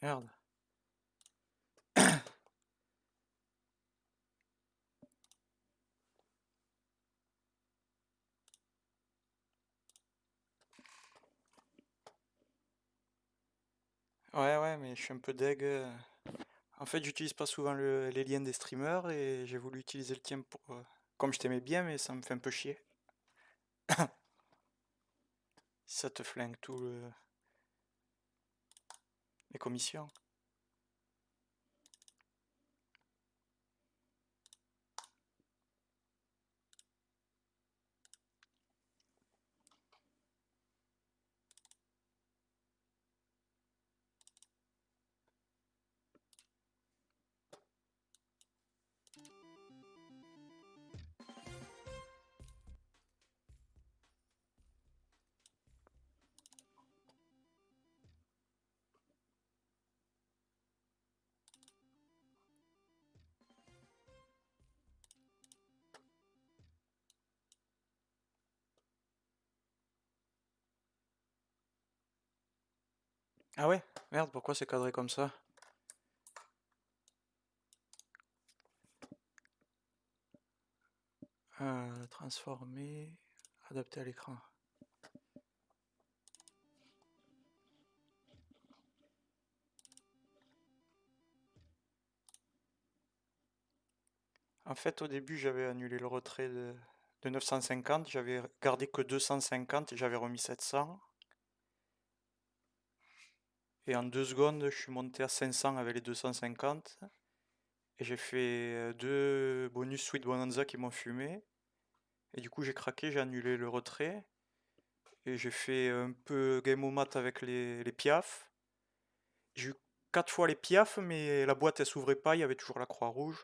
Merde. Ouais, mais je suis un peu deg. En fait, j'utilise pas souvent les liens des streamers et j'ai voulu utiliser le tien pour. Comme je t'aimais bien, mais ça me fait un peu chier. Si ça te flingue les commissions. Ah ouais? Merde, pourquoi c'est cadré comme ça? Transformer, adapter à l'écran. En fait, au début, j'avais annulé le retrait de 950, j'avais gardé que 250 et j'avais remis 700. Et en 2 secondes, je suis monté à 500 avec les 250. Et j'ai fait 2 bonus Sweet Bonanza qui m'ont fumé. Et du coup, j'ai craqué, j'ai annulé le retrait. Et j'ai fait un peu game au mat avec les piafs. J'ai eu 4 fois les piafs, mais la boîte elle s'ouvrait pas, il y avait toujours la croix rouge.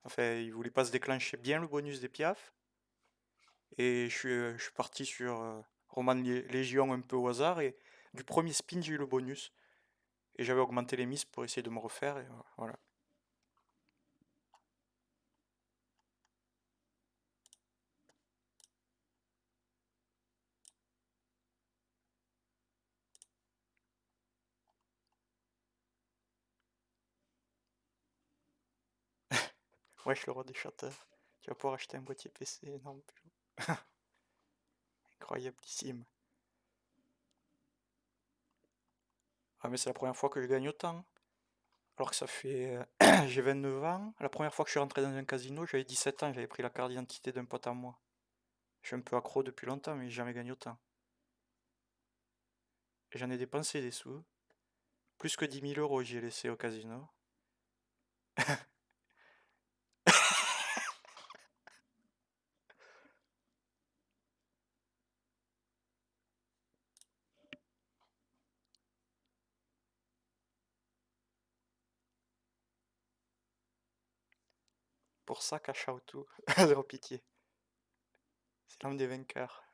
Enfin, il voulait pas se déclencher bien le bonus des piafs. Et je suis parti sur Roman Légion un peu au hasard. Et du premier spin, j'ai eu le bonus. Et j'avais augmenté les mises pour essayer de me refaire. Et voilà. Wesh, le roi des chanteurs. Tu vas pouvoir acheter un boîtier PC. Non, incroyablissime. Ah, mais c'est la première fois que je gagne autant. Alors que ça fait. J'ai 29 ans. La première fois que je suis rentré dans un casino, j'avais 17 ans. J'avais pris la carte d'identité d'un pote à moi. Je suis un peu accro depuis longtemps, mais j'ai jamais gagné autant. Et j'en ai dépensé des sous. Plus que 10 000 euros, j'y ai laissé au casino. Pour ça, cash out tout. Zéro pitié. C'est l'homme des vainqueurs.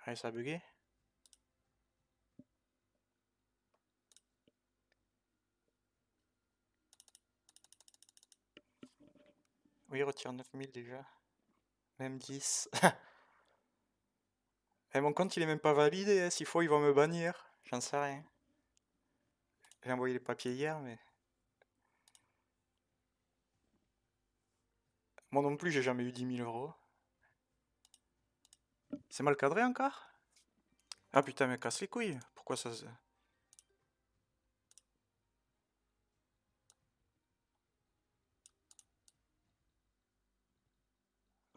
Allez, ça a bugué. Oui, il retire 9000 déjà. Même 10. Et mon compte, il est même pas validé, hein. S'il faut, ils vont me bannir. J'en sais rien. J'ai envoyé les papiers hier, mais. Moi non plus, j'ai jamais eu 10 000 euros. C'est mal cadré encore? Ah putain, mais casse les couilles. Pourquoi ça se.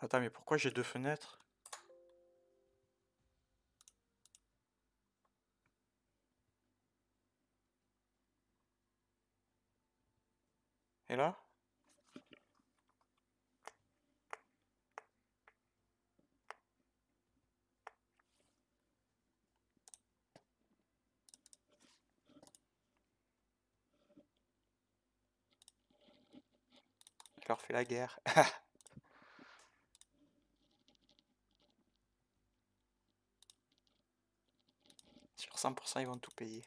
Attends, mais pourquoi j'ai 2 fenêtres? Et là? Je leur fais la guerre. Sur 100%, ils vont tout payer.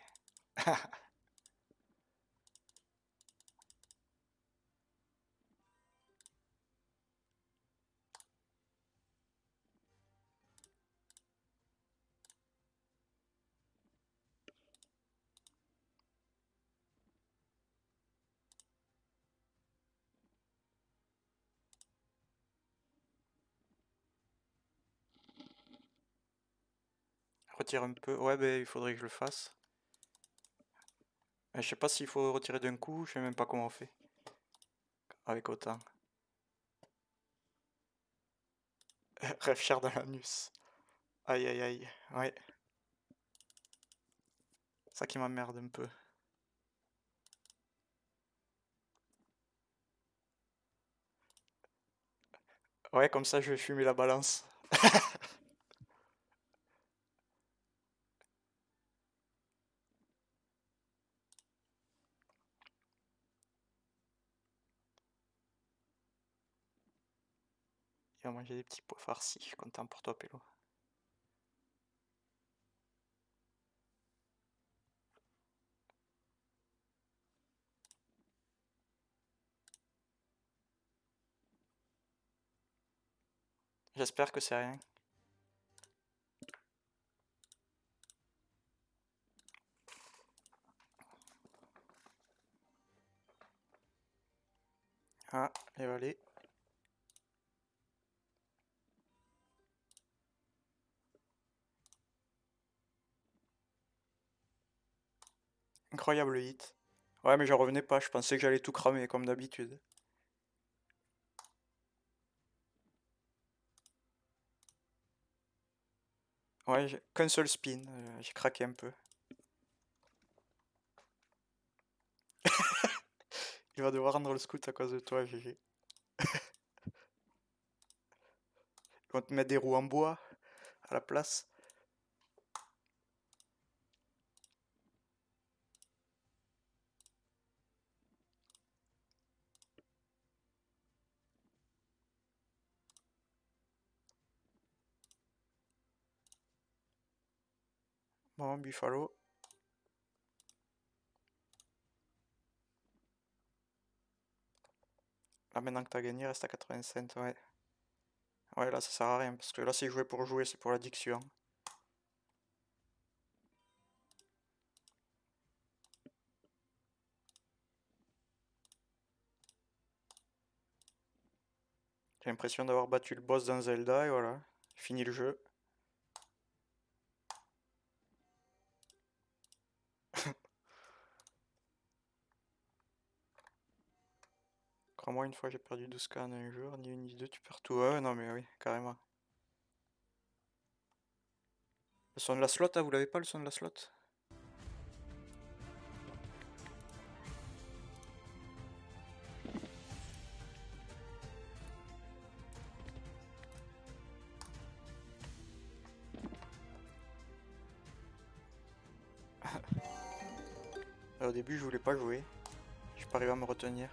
Retire un peu. Ouais, ben il faudrait que je le fasse. Je sais pas s'il faut retirer d'un coup, je sais même pas comment on fait. Avec autant. Rêve cher dans l'anus. Aïe aïe aïe. Ouais. Ça qui m'emmerde un peu. Ouais, comme ça je vais fumer la balance. Il va manger des petits pois farcis. Je suis content pour toi, Pélo. J'espère que c'est rien. Ah, et allez. Incroyable hit. Ouais, mais j'en revenais pas. Je pensais que j'allais tout cramer comme d'habitude. Ouais, qu'un seul spin. J'ai craqué un peu. Il va devoir rendre le scout à cause de toi, GG. Ils vont te mettre des roues en bois à la place. Bon, Buffalo. Là, maintenant que t'as gagné, reste à 85, ouais. Ouais, là, ça sert à rien, parce que là, c'est jouer, c'est pour l'addiction. J'ai l'impression d'avoir battu le boss dans Zelda, et voilà. Fini le jeu. Crois-moi, une fois j'ai perdu 12K en un jour, ni une ni deux, tu perds tout. Ouais, non, mais oui, carrément. Le son de la slot, vous l'avez pas, le son de la slot? Au début, je voulais pas jouer. Je suis pas arrivé à me retenir.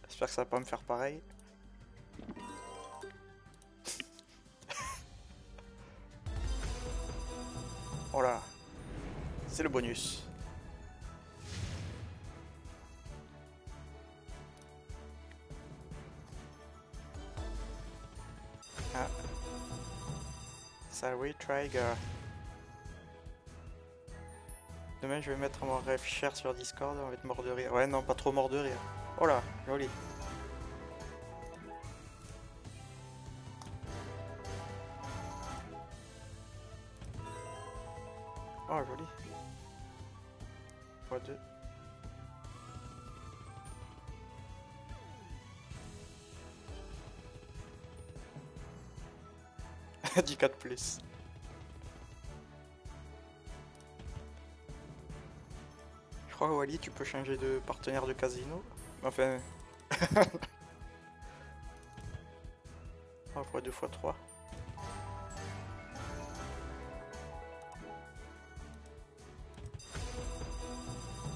J'espère que ça va pas me faire pareil. Voilà, c'est le bonus. Ah, ça oui, Trigger. Demain, je vais mettre mon rêve cher sur Discord, on va être mort de rire. Ouais, non, pas trop mort de rire. Oh là, joli. Oh, joli. x2. 10 plus. Je crois, Wally, tu peux changer de partenaire de casino. Enfin. Oh, x2 x3.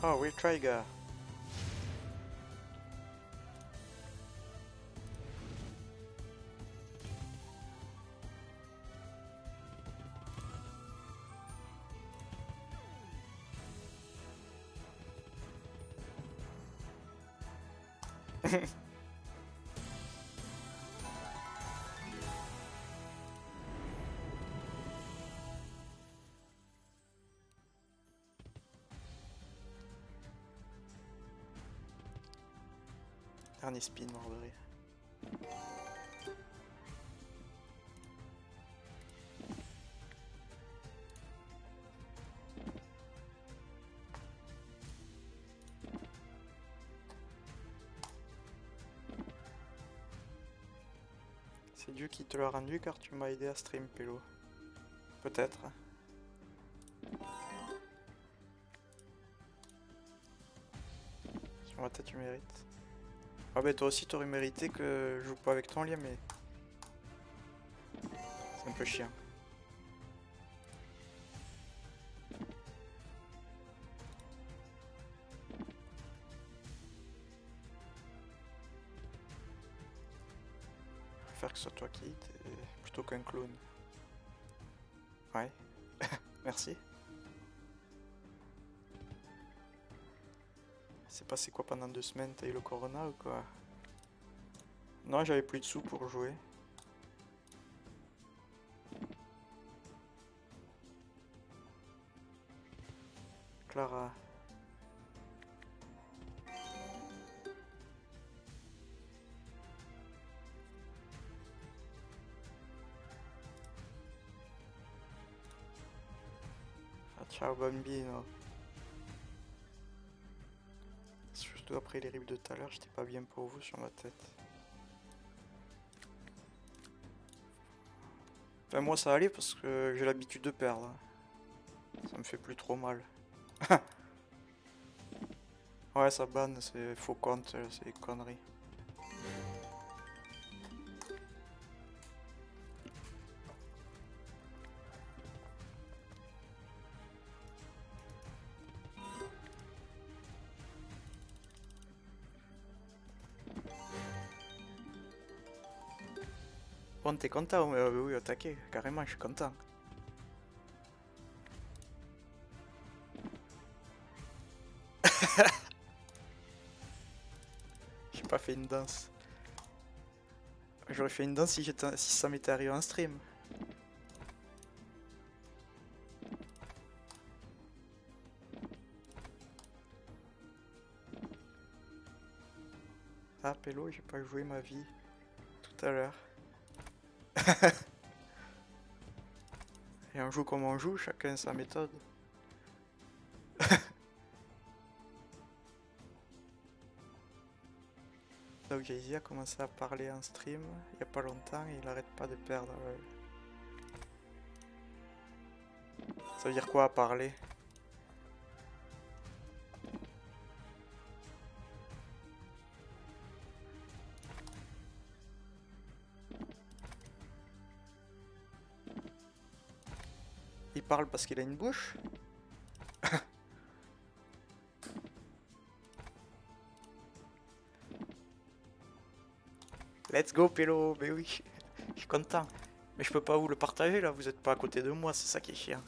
Oh oui, Trigger. Dernier spin, Marbury. C'est Dieu qui te l'a rendu car tu m'as aidé à stream, Pélo. Peut-être. Sur ma tête, tu mérites. Ah bah toi aussi t'aurais mérité que je joue pas avec ton lien, mais... C'est un peu chiant. Je préfère que ce soit toi qui hit plutôt qu'un clone. Ouais. Merci. C'est passé quoi pendant 2 semaines? T'as eu le corona ou quoi? Non, j'avais plus de sous pour jouer. Clara. Ah, ciao bambino. Surtout après les rives de tout à l'heure, j'étais pas bien pour vous sur ma tête. Enfin moi ça allait parce que j'ai l'habitude de perdre. Ça me fait plus trop mal. Ouais, ça banne, c'est faux compte, c'est des conneries. Bon, t'es content? Oui, attaquer, carrément, je suis content. J'ai pas fait une danse. J'aurais fait une danse si ça m'était arrivé en stream. Ah, Pélo, j'ai pas joué ma vie tout à l'heure. Et on joue comme on joue, chacun sa méthode. Donc Jay-Z a commencé à parler en stream il y a pas longtemps et il arrête pas de perdre. Ça veut dire quoi à parler? Il parle parce qu'il a une bouche? Let's go Pélo, mais oui, je suis content. Mais je peux pas vous le partager là, vous êtes pas à côté de moi, c'est ça qui est chiant.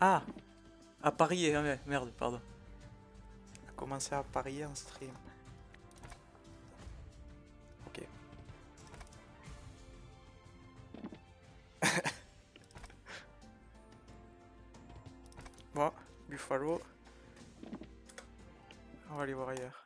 Ah, à parier, ah ouais, merde, pardon. On a commencé à parier en stream. Ok. Bon, Buffalo. On va aller voir ailleurs.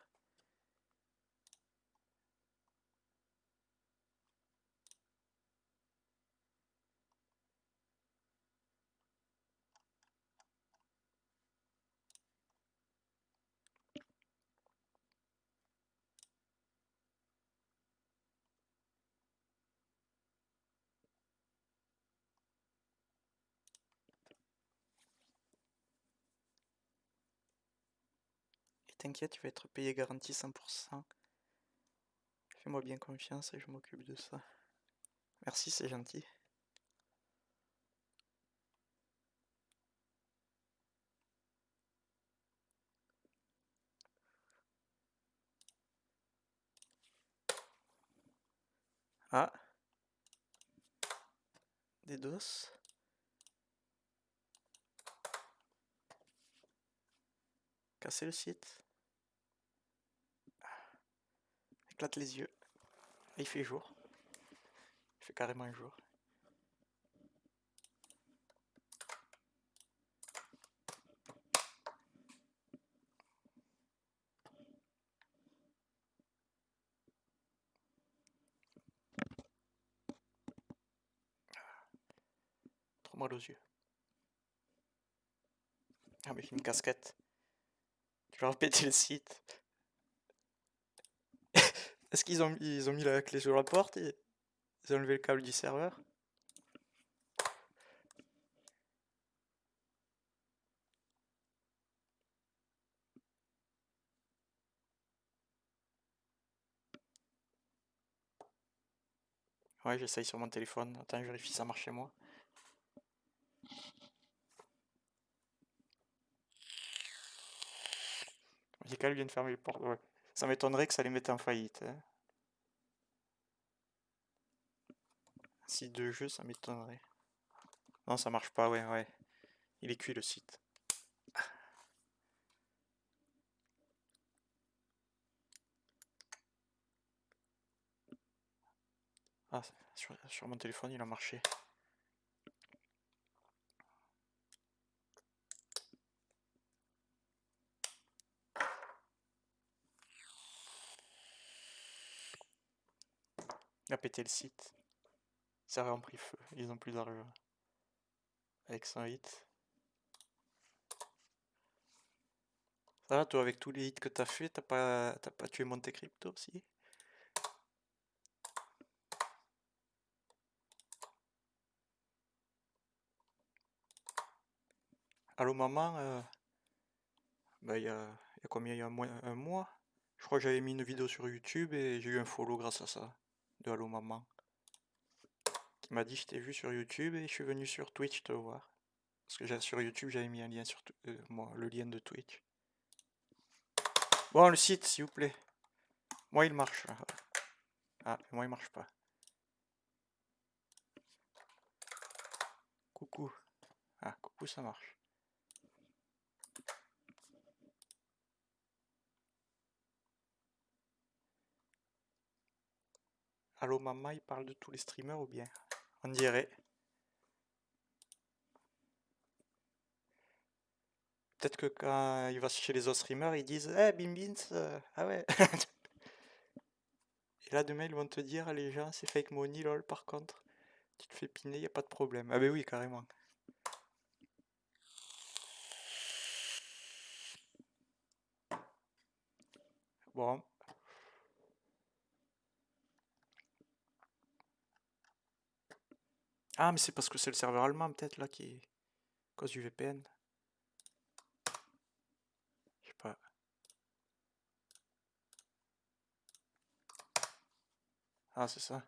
Et t'inquiète, tu vas être payé garanti 100%. Fais-moi bien confiance et je m'occupe de ça. Merci, c'est gentil. Ah. Des dos. Casser le site. Éclate les yeux. Il fait jour. Il fait carrément jour. Trop mal aux yeux. Ah mais j'ai une casquette. Tu vas péter le site. Est-ce qu'ils ont mis la clé sur la porte et ils ont enlevé le câble du serveur? Ouais, j'essaye sur mon téléphone. Attends, je vérifie si ça marche chez moi. Michael vient de fermer les portes. Ouais. Ça m'étonnerait que ça les mette en faillite. Hein. Site de jeu, ça m'étonnerait. Non, ça marche pas, ouais. Il est cuit le site. Ah, sur mon téléphone, il a marché. Il a pété le site. Ça a pris feu. Ils ont plus d'argent. Avec 100 hits. Ça va, toi, avec tous les hits que t'as fait, t'as pas tué Monte Crypto aussi? Allô maman, bah il y a combien? Il y a un mois? Je crois que j'avais mis une vidéo sur YouTube et j'ai eu un follow grâce à ça. De Allô maman. Qui m'a dit je t'ai vu sur YouTube et je suis venu sur Twitch te voir. Parce que sur YouTube j'avais mis un lien sur moi, le lien de Twitch. Bon le site s'il vous plaît. Moi il marche. Ah, moi il marche pas. Coucou. Ah, coucou ça marche. Allô maman, il parle de tous les streamers ou bien? On dirait. Peut-être que quand il va chez les autres streamers, ils disent Eh, Bim Bins, ah ouais. Et là, demain, ils vont te dire les gens, c'est fake money, lol, par contre. Tu te fais piner, y a pas de problème. Ah, ben oui, carrément. Bon. Ah, mais c'est parce que c'est le serveur allemand, peut-être, là, qui. À cause du VPN. Je sais pas. Ah, c'est ça.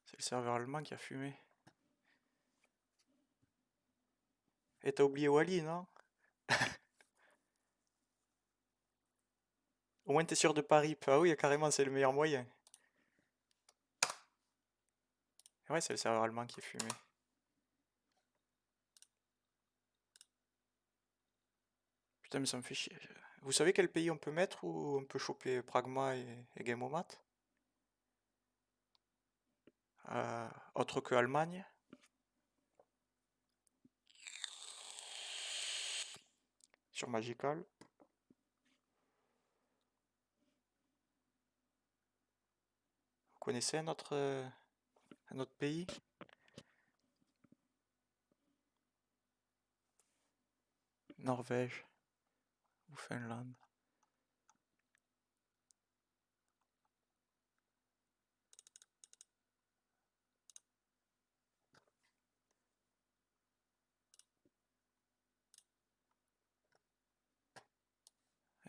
C'est le serveur allemand qui a fumé. Et t'as oublié Wally, non? Au moins, t'es sûr de pas rip. Ah oui, carrément, c'est le meilleur moyen. Ouais, c'est le serveur allemand qui est fumé. Putain, mais ça me fait chier. Vous savez quel pays on peut mettre où on peut choper Pragma et Gameomat? Autre que Allemagne? Sur Magical? Vous connaissez un autre pays? Norvège ou Finlande?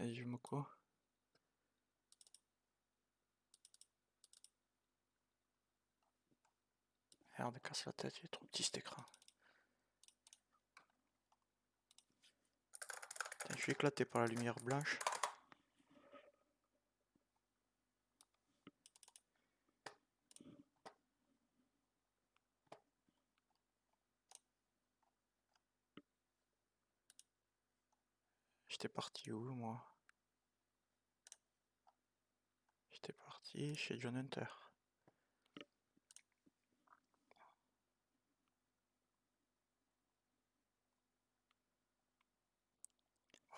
Et je me quoi? Merde, casse la tête, il est trop petit cet écran. Putain, je suis éclaté par la lumière blanche. J'étais parti où, moi? J'étais parti chez John Hunter.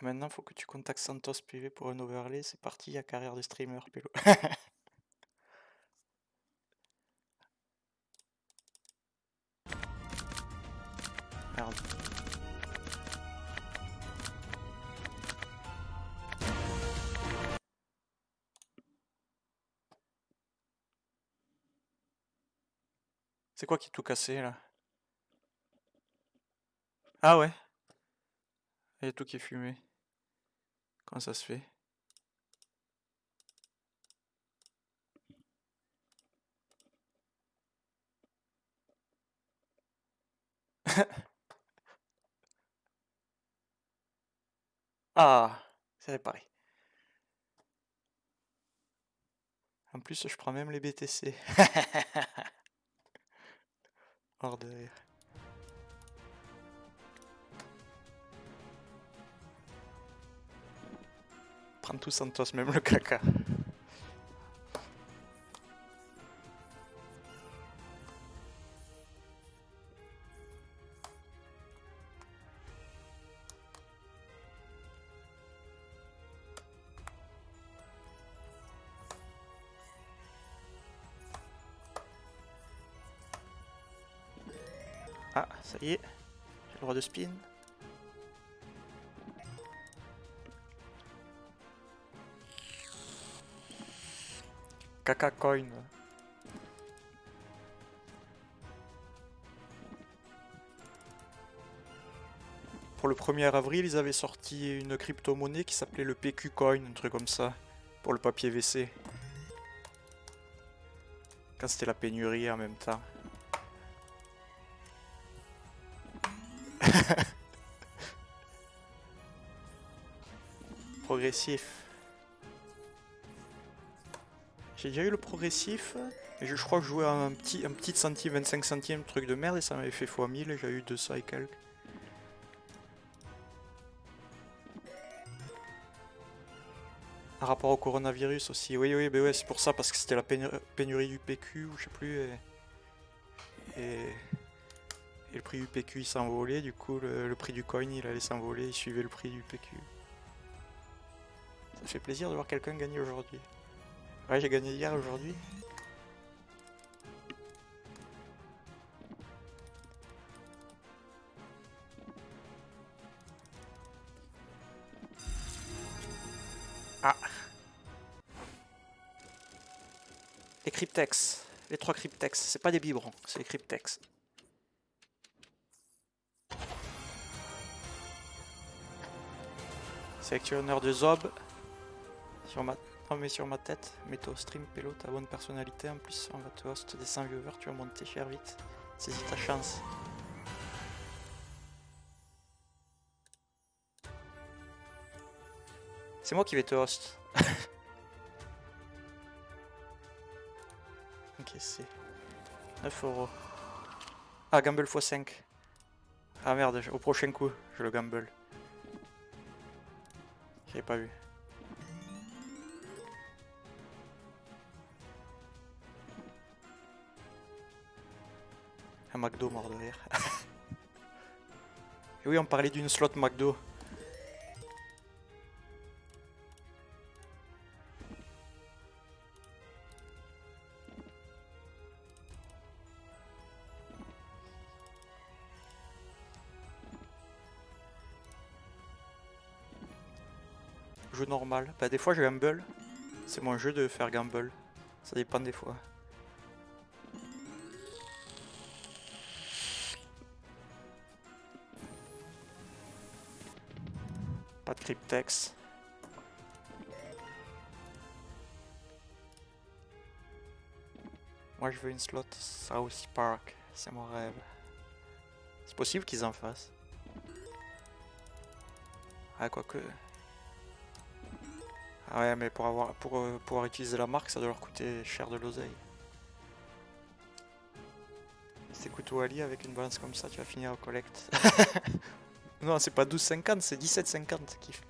Maintenant, faut que tu contactes Santos PV pour un overlay. C'est parti, il y a carrière de streamer, Pélo. Merde. C'est quoi qui est tout cassé, là? Ah ouais? Il y a tout qui est fumé. Comment ça se fait? Ah, c'est réparé. En plus, je prends même les BTC. Hors de rire. Prends tout Santos, même le caca. Ah, ça y est. J'ai le droit de spin. Caca coin. Pour le 1er avril, ils avaient sorti une crypto-monnaie qui s'appelait le PQ coin, un truc comme ça. Pour le papier WC. Quand c'était la pénurie en même temps. Progressif. J'ai déjà eu le progressif, et je crois que je jouais à un petit centime, 25 centimes, truc de merde, et ça m'avait fait x1000, et j'ai eu 200 et quelques. Par rapport au coronavirus aussi, oui, oui, bah ouais, c'est pour ça, parce que c'était la pénurie du PQ, ou je sais plus, et le prix du PQ il s'envolait, du coup le prix du coin il allait s'envoler, il suivait le prix du PQ. Ça fait plaisir de voir quelqu'un gagner aujourd'hui. Ouais, j'ai gagné hier, aujourd'hui. Ah. Les cryptex, les 3 cryptex, c'est pas des biberons, c'est les cryptex. Sélectionneur de Zob. On met sur ma tête. Méto stream Pélo, ta bonne personnalité. En plus, on va te host des 100 viewers, tu vas monter cher vite. Saisis ta chance. C'est moi qui vais te host. Ok, c'est 9 €. Ah, gamble x5. Ah merde, au prochain coup, je le gamble. J'avais pas vu. Un McDo mort de rire. Et oui, on parlait d'une slot McDo. Jeu normal. Bah des fois je gamble. C'est mon jeu de faire gamble. Ça dépend des fois. Pas de cryptex. Moi je veux une slot South Park. C'est mon rêve. C'est possible qu'ils en fassent. Ah quoique. Ah ouais mais pour pouvoir utiliser la marque ça doit leur coûter cher de l'oseille. Si t'écoutes Wally avec une balance comme ça tu vas finir au collect. Non c'est pas 12,50 c'est 17,50 qui fait.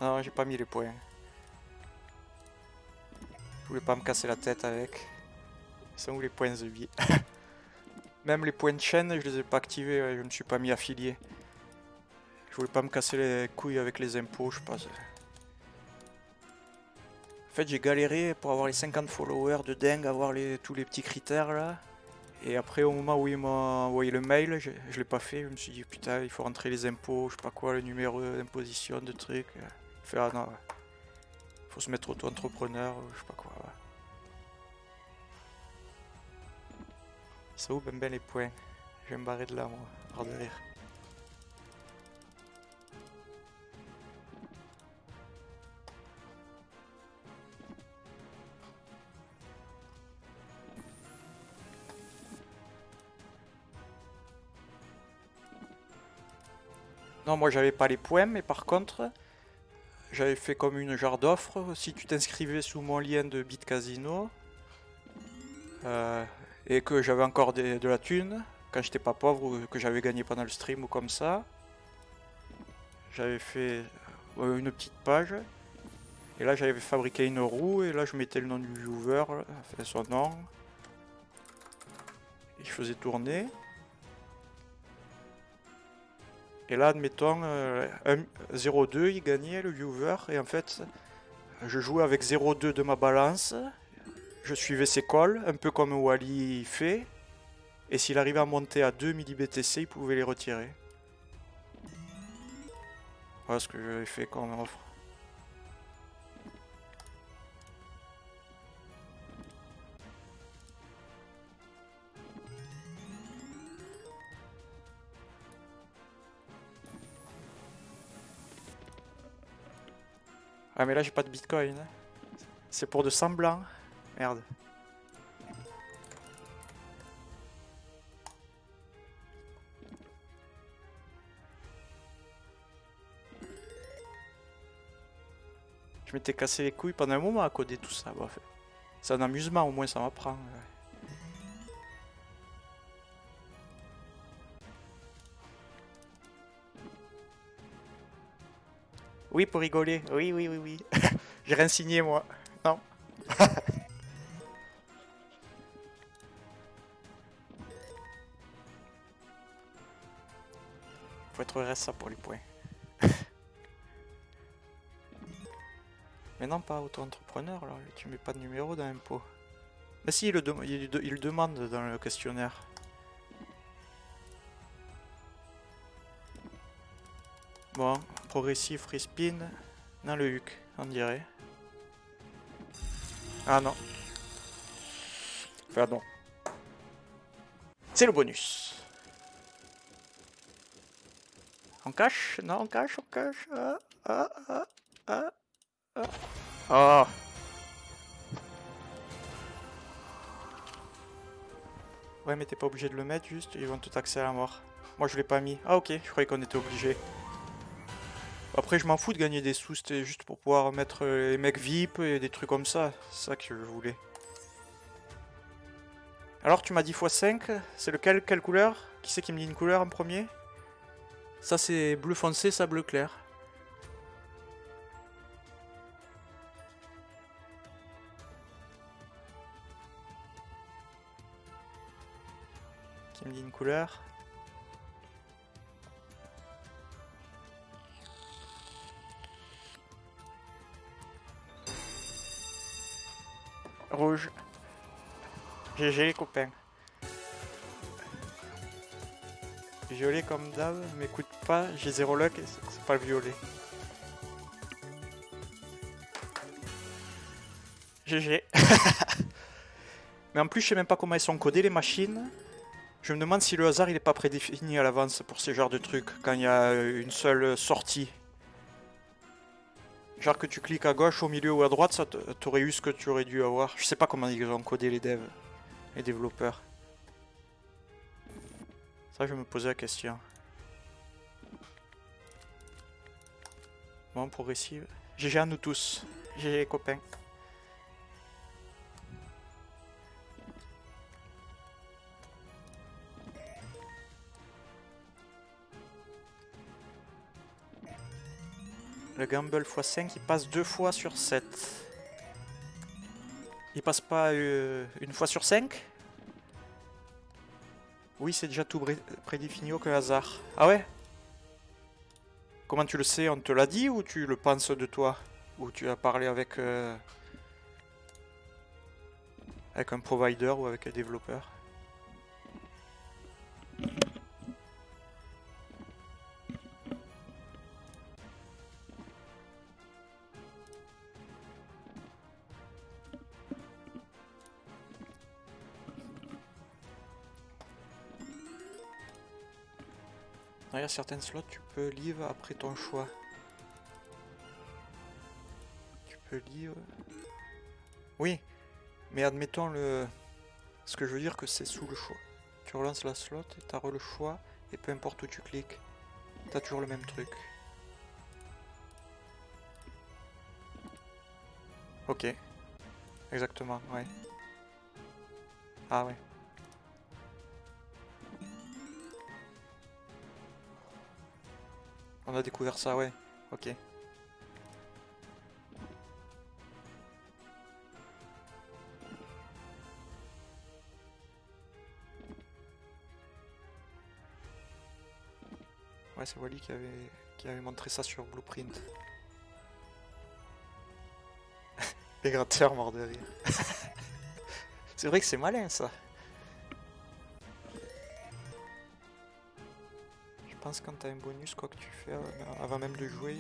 Non, j'ai pas mis les points. Je voulais pas me casser la tête avec. Ils sont où les points de vie? Même les points de chaîne, je les ai pas activés, ouais, je me suis pas mis affilié. Je voulais pas me casser les couilles avec les impôts, je pense. En fait, j'ai galéré pour avoir les 50 followers de dingue, avoir tous les petits critères là. Et après, au moment où il m'a envoyé le mail, je l'ai pas fait. Je me suis dit, putain, il faut rentrer les impôts, je sais pas quoi, le numéro d'imposition, de trucs. Il fait, ah non, faut se mettre auto-entrepreneur, je sais pas quoi. Ouais. Ça où ben les points? Je vais me barrer de là, moi, par derrière. Non, moi j'avais pas les points, mais par contre, j'avais fait comme une genre d'offre. Si tu t'inscrivais sous mon lien de BitCasino et que j'avais encore de la thune, quand j'étais pas pauvre ou que j'avais gagné pendant le stream ou comme ça, j'avais fait une petite page. Et là j'avais fabriqué une roue et là je mettais le nom du viewer, enfin son nom. Et je faisais tourner. Et là admettons 0,2 il gagnait le viewer et en fait je jouais avec 0,2 de ma balance. Je suivais ses calls, un peu comme Wally fait. Et s'il arrivait à monter à 2 millibtc, il pouvait les retirer. Voilà ce que j'avais fait comme offre. Ah mais là j'ai pas de bitcoin. C'est pour de semblant. Merde. Je m'étais cassé les couilles pendant un moment à coder tout ça. Bon, c'est un amusement, au moins ça m'apprend. Oui, pour rigoler. Oui, oui, oui, oui. J'ai rien signé moi. Non. Faut être RSA pour les points. Mais non, pas auto-entrepreneur, là. Tu mets pas de numéro dans l'impôt. Mais si, il le demande dans le questionnaire. Bon, progressif, respin. Dans le HUC, on dirait. Ah non. Pardon. C'est le bonus. On cache? Non, on cache, on cache. Oh. Ouais, mais t'es pas obligé de le mettre juste, ils vont tout taxer à la mort. Moi je l'ai pas mis. Ah ok, je croyais qu'on était obligé. Après je m'en fous de gagner des sous, c'était juste pour pouvoir mettre les mecs VIP et des trucs comme ça. C'est ça que je voulais. Alors tu m'as dit x5, c'est lequel? Quelle couleur? Qui c'est qui me dit une couleur en premier? Ça c'est bleu foncé, ça bleu clair. Qui me dit une couleur? Rouge. GG les copains. Violet comme d'hab, m'écoute pas, j'ai 0 luck et c'est pas le violet. GG. Mais en plus je sais même pas comment elles sont codées les machines. Je me demande si le hasard il est pas prédéfini à l'avance pour ce genre de trucs, quand il y a une seule sortie. Genre que tu cliques à gauche, au milieu ou à droite, ça t'aurait eu ce que tu aurais dû avoir. Je sais pas comment ils ont codé les devs, les développeurs. Ça je me posais la question. Bon, progressive. GG à nous tous. GG copains. Le gamble x5 il passe 2 fois sur 7. Il passe pas une fois sur 5? Oui, c'est déjà tout prédéfini au hasard. Ah ouais? Comment tu le sais? On te l'a dit ou tu le penses de toi? Ou tu as parlé avec un provider ou avec un développeur? Il y a certains slots, tu peux leave après ton choix. Tu peux leave. Oui, mais admettons le. Ce que je veux dire que c'est sous le choix. Tu relances la slot et tu as le choix et peu importe où tu cliques, tu as toujours le même truc. Ok. Exactement, ouais. Ah ouais. On a découvert ça, ouais. Ok. Ouais, c'est Wally qui avait montré ça sur Blueprint. Les gratteurs morts de rire. C'est vrai que c'est malin ça. Je pense que quand t'as un bonus, quoi que tu fais avant même de jouer,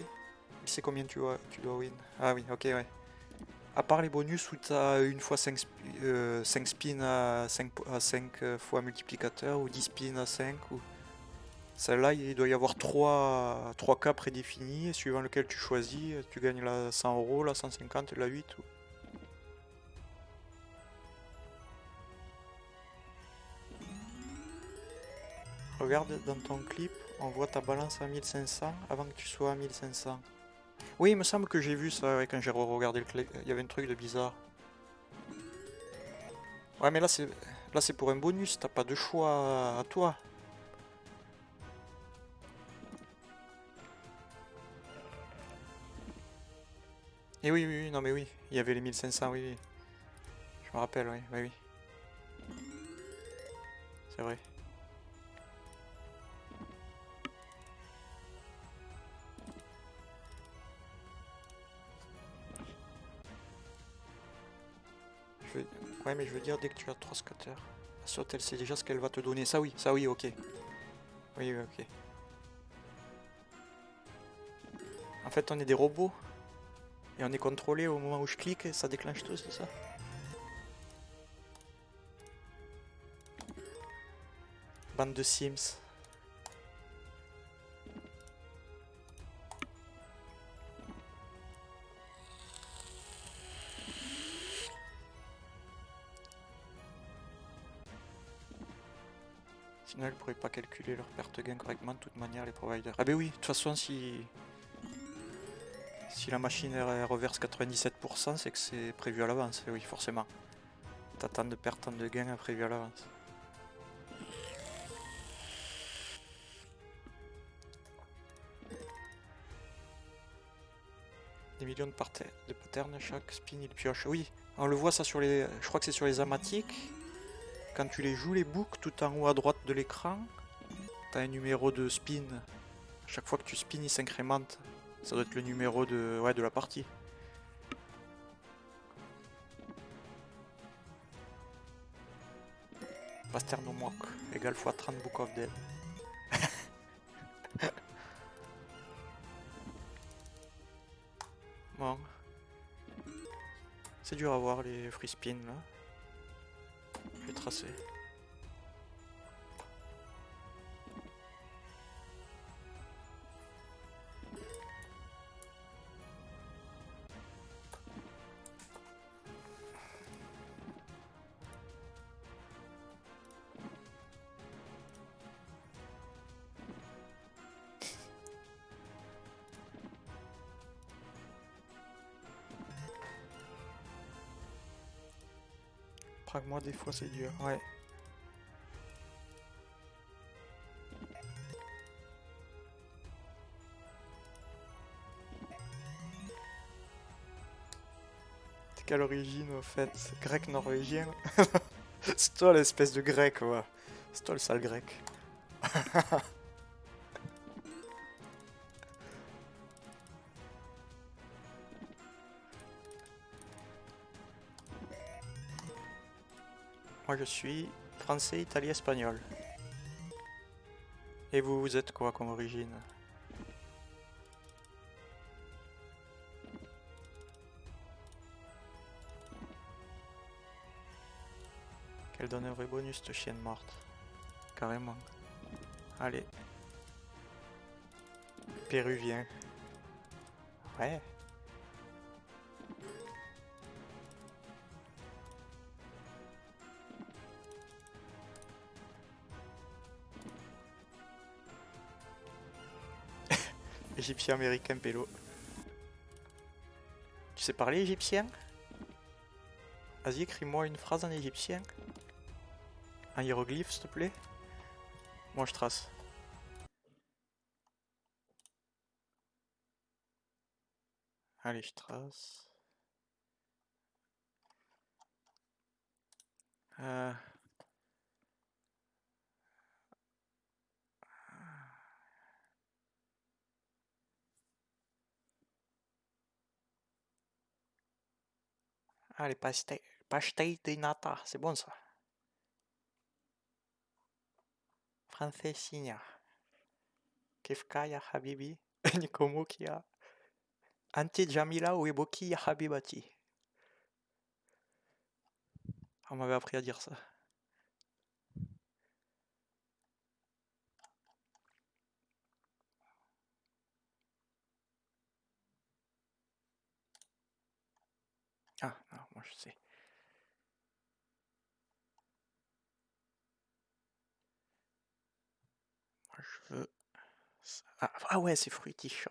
il sait combien tu dois win. Ah oui, ok, ouais. À part les bonus où t'as une fois 5 spins à 5 fois multiplicateur ou 10 spins à 5 ou... Celle-là, il doit y avoir 3 cas prédéfinis et suivant lequel tu choisis, tu gagnes la 100 euros, la 150 et la 8. Regarde dans ton clip, on voit ta balance à 1500 avant que tu sois à 1500. Oui, il me semble que j'ai vu ça quand j'ai regardé le clip. Il y avait un truc de bizarre. Ouais, mais là c'est pour un bonus, t'as pas de choix à toi. Et oui, oui, oui, non mais oui, il y avait les 1500, oui, oui. Je me rappelle, oui, oui, oui. C'est vrai. Ouais, mais je veux dire, dès que tu as 3 scatters, la saute, elle sait déjà ce qu'elle va te donner. Ça oui, ok. Oui, oui, ok. En fait, on est des robots. Et on est contrôlé au moment où je clique et ça déclenche tout, c'est ça? Bande de Sims. Sinon, ils pourraient pas calculer leur perte gain correctement de toute manière, les providers. Ah ben oui, de toute façon, si la machine elle reverse 97%, c'est que c'est prévu à l'avance. Oui, forcément. T'as tant de pertes, tant de gains prévu à l'avance. Des millions de patterns, chaque spin il pioche. Oui, on le voit ça sur les... Je crois que c'est sur les amatiques. Quand tu les joues, les boucles, tout en haut à droite de l'écran, t'as un numéro de spin. Chaque fois que tu spins, il s'incrémente. Ça doit être le numéro de, ouais, de la partie. Pasternomok égale x 30 Book of Dead. Bon. C'est dur à voir les free spins là. Je vais tracer. Pragma, des fois, c'est dur, ouais. T'es quelle origine, au fait? Grec norvégien? C'est toi l'espèce de grec, ouais. C'est toi le sale grec. Moi je suis français, italien, espagnol. Et vous, vous êtes quoi comme origine? Quelle donne un vrai bonus de chienne morte. Carrément. Allez. Péruvien. Ouais. Égyptien américain pélo. Tu sais parler égyptien? Vas-y, écris-moi une phrase en égyptien. Un hiéroglyphe, s'il te plaît. Moi, je trace. Allez, je trace. Allez, pastel de nata, c'est bon ça. Français signa. Kefka ya habibi. Nikomoki ya. Anti Jamila Ueboki ya habibati. On m'avait appris à dire ça. Ah, non, moi je sais. Moi je veux... Ah ouais, c'est Fruity Shop.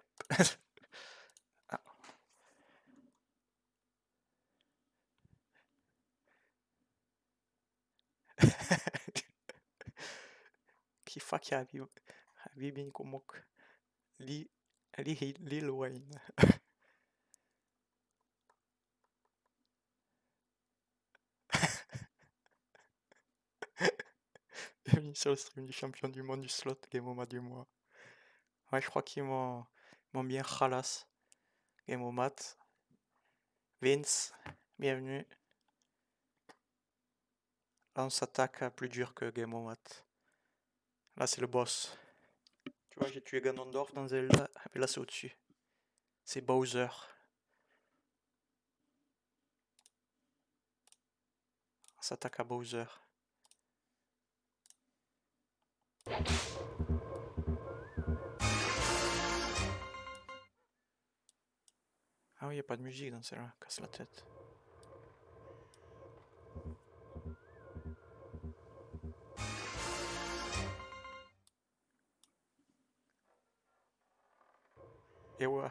Ah. Kifaki Habibi Nkomok. Lil Wayne. Bienvenue sur le stream du champion du monde du slot, Game Oma du mois. Ouais, je crois qu'ils m'ont bien khalas. Game Omat. Vince, bienvenue. Là, on s'attaque à plus dur que Game Omat. Là, c'est le boss. Tu vois, j'ai tué Ganondorf dans Zelda, mais là, c'est au-dessus. C'est Bowser. On s'attaque à Bowser. Ah oui, y a pas de musique dans celle-là, casse la tête. Et ouais,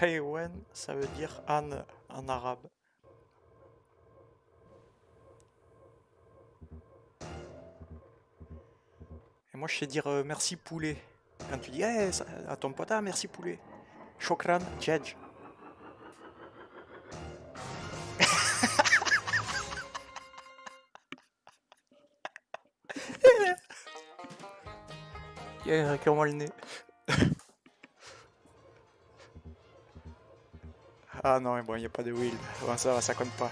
Heywen, ça veut dire Anne en arabe. Et moi, je sais dire merci poulet. Quand tu dis hey, à ton pote, ah, merci poulet. Shokran, Djedj. Réclame-moi le nez. Ah non, bon, y a pas de wheel. Bon, ça compte pas.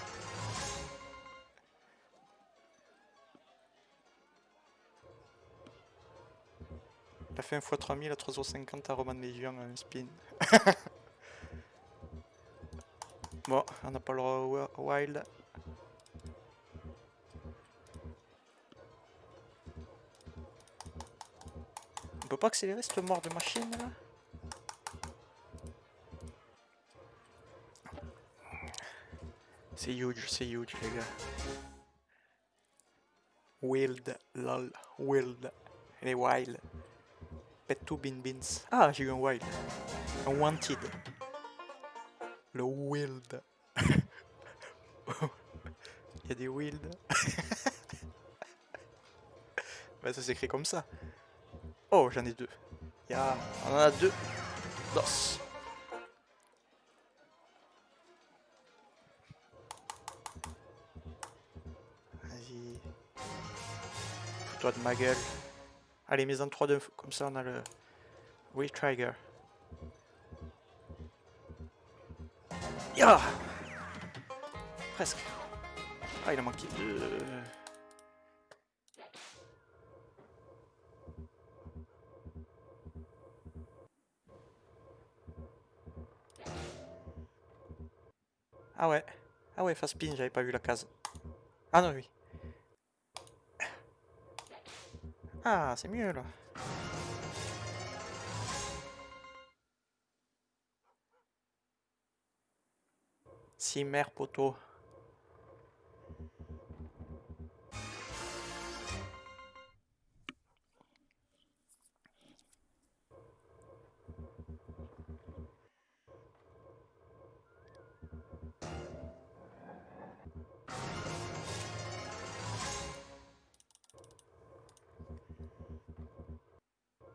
T'as fait un x3000 à 350 à Roman Légion un spin. Bon, on n'a pas le droit au wild. On peut pas accélérer cette mort de machine là? C'est huge les gars. Wild, lol, wild. Elle est wild. Pet 2 bin bins. Ah, j'ai eu un wild. Un wanted. Le wild. y a des Wild. Bah, ça s'écrit comme ça. Oh, j'en ai deux. On en a deux. Dos. Vas-y. Fous-toi de ma gueule. Allez, mise en 3-2. Comme ça, on a le Retrigger. Ya. Presque. Ah, il a manqué deux. Ah ouais. Ah ouais, fast spin, j'avais pas vu la case. Ah non, oui. Ah, c'est mieux là. Simmer, poteau.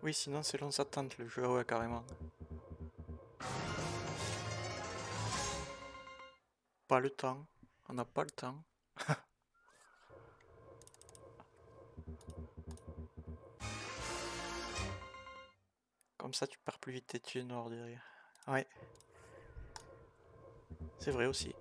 Oui, sinon c'est long attente le jeu, ouais, carrément. Pas le temps. On n'a pas le temps. Comme ça, tu perds plus vite tes thunes hors derrière. Ouais. C'est vrai aussi.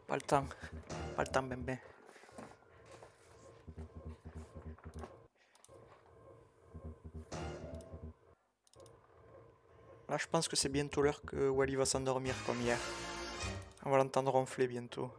Pas le temps. Pas le temps, ben ben. Là, je pense que c'est bientôt l'heure que Wally va s'endormir comme hier. On va l'entendre ronfler bientôt.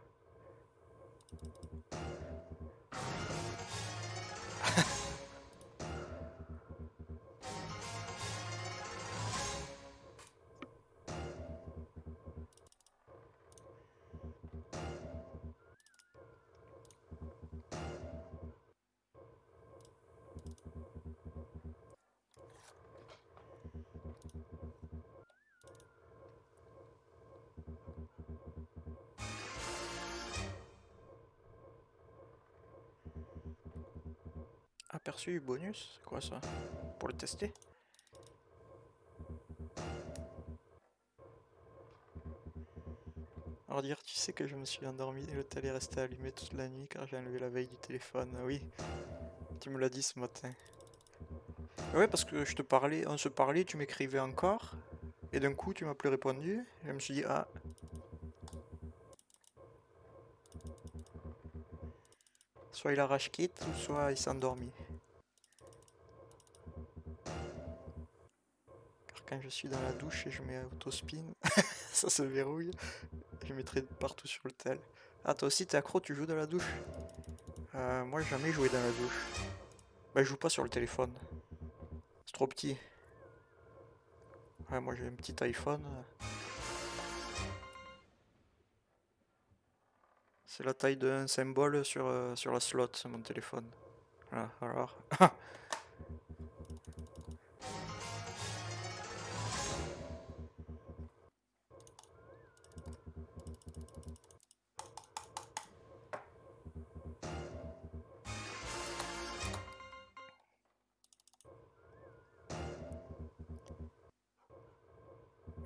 Aperçu bonus? C'est quoi ça? Pour le tester? Alors dire, tu sais que je me suis endormi et le tel est resté allumé toute la nuit car j'ai enlevé la veille du téléphone. Ah oui, tu me l'as dit ce matin. Ouais, parce que je te parlais, on se parlait, tu m'écrivais encore, et d'un coup tu m'as plus répondu. Et je me suis dit, ah, soit il a rage quit, ou soit il s'est endormi. Car quand je suis dans la douche et je mets autospin, ça se verrouille, je mettrai partout sur le tel. Ah, toi aussi t'es accro, tu joues dans la douche? Moi j'ai jamais joué dans la douche. Bah, je joue pas sur le téléphone, c'est trop petit. Ouais, moi j'ai un petit iPhone. C'est la taille d'un symbole sur la slot, mon téléphone. Voilà, alors.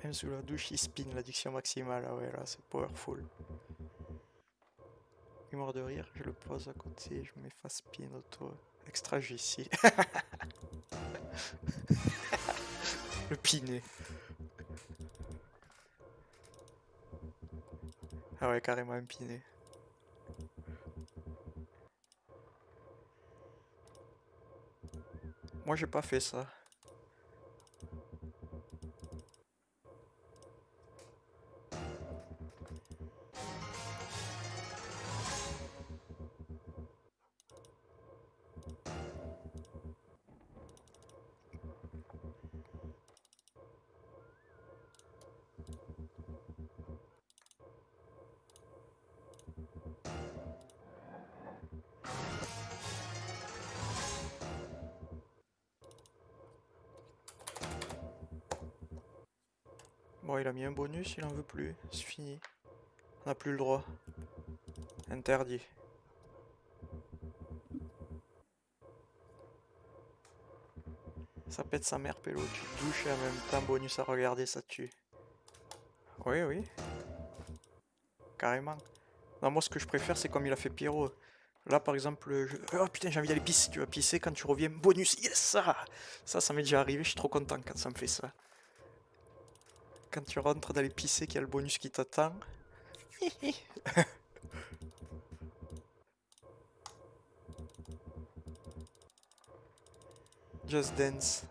Même sous la douche, il spin l'addiction maximale. Ah ouais, là, c'est powerful. Humeur de rire, je le pose à côté, je mets fast spin auto. Extra ici. Le piné. Ah ouais, carrément un piné. Moi, j'ai pas fait ça. Bon, il a mis un bonus, il en veut plus. C'est fini. On n'a plus le droit. Interdit. Ça pète sa mère, Pélo. Tu te douches et en même temps, bonus à regarder, ça tue. Oui, oui. Carrément. Non, moi, ce que je préfère, c'est comme il a fait Pierrot. Là, par exemple, oh putain, j'ai envie d'aller pisser. Tu vas pisser, quand tu reviens, bonus, yes, ça! Ça m'est déjà arrivé, je suis trop content quand ça me fait ça. Quand tu rentres d'aller pisser, qu'il y a le bonus qui t'attend. Just Dance.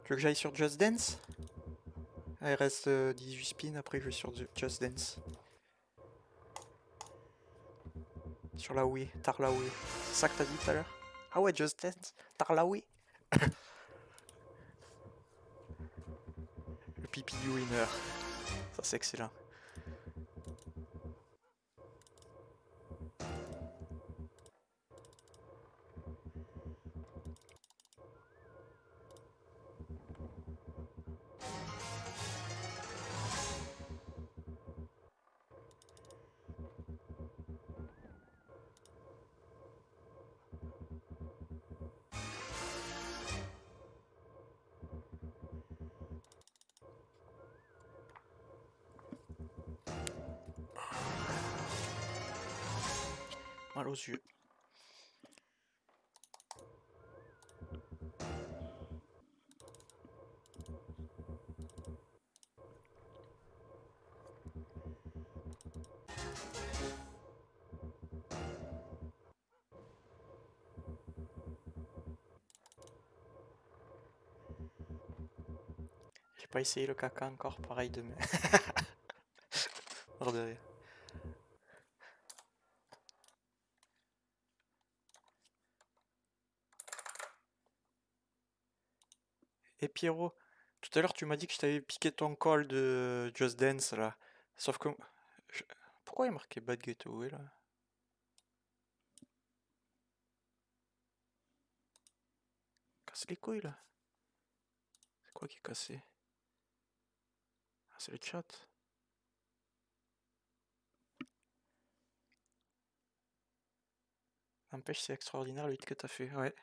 Tu veux que j'aille sur Just Dance? Ah, il reste 18 spins, après je vais sur Just Dance. Sur la Wii, tard la Wii. C'est ça que t'as dit tout à l'heure? Ah ouais, Just Dance, tard la Wii. Le pipi du winner. Ça c'est excellent. Mal aux yeux. J'ai pas essayé le caca encore, pareil demain. Hors de rire. Et Pierrot, tout à l'heure tu m'as dit que je t'avais piqué ton call de Just Dance là. Sauf que... Pourquoi il est marqué Bad Gateway là? Casse les couilles là. C'est quoi qui est cassé? Ah, c'est le chat. N'empêche, c'est extraordinaire le hit que t'as fait, ouais.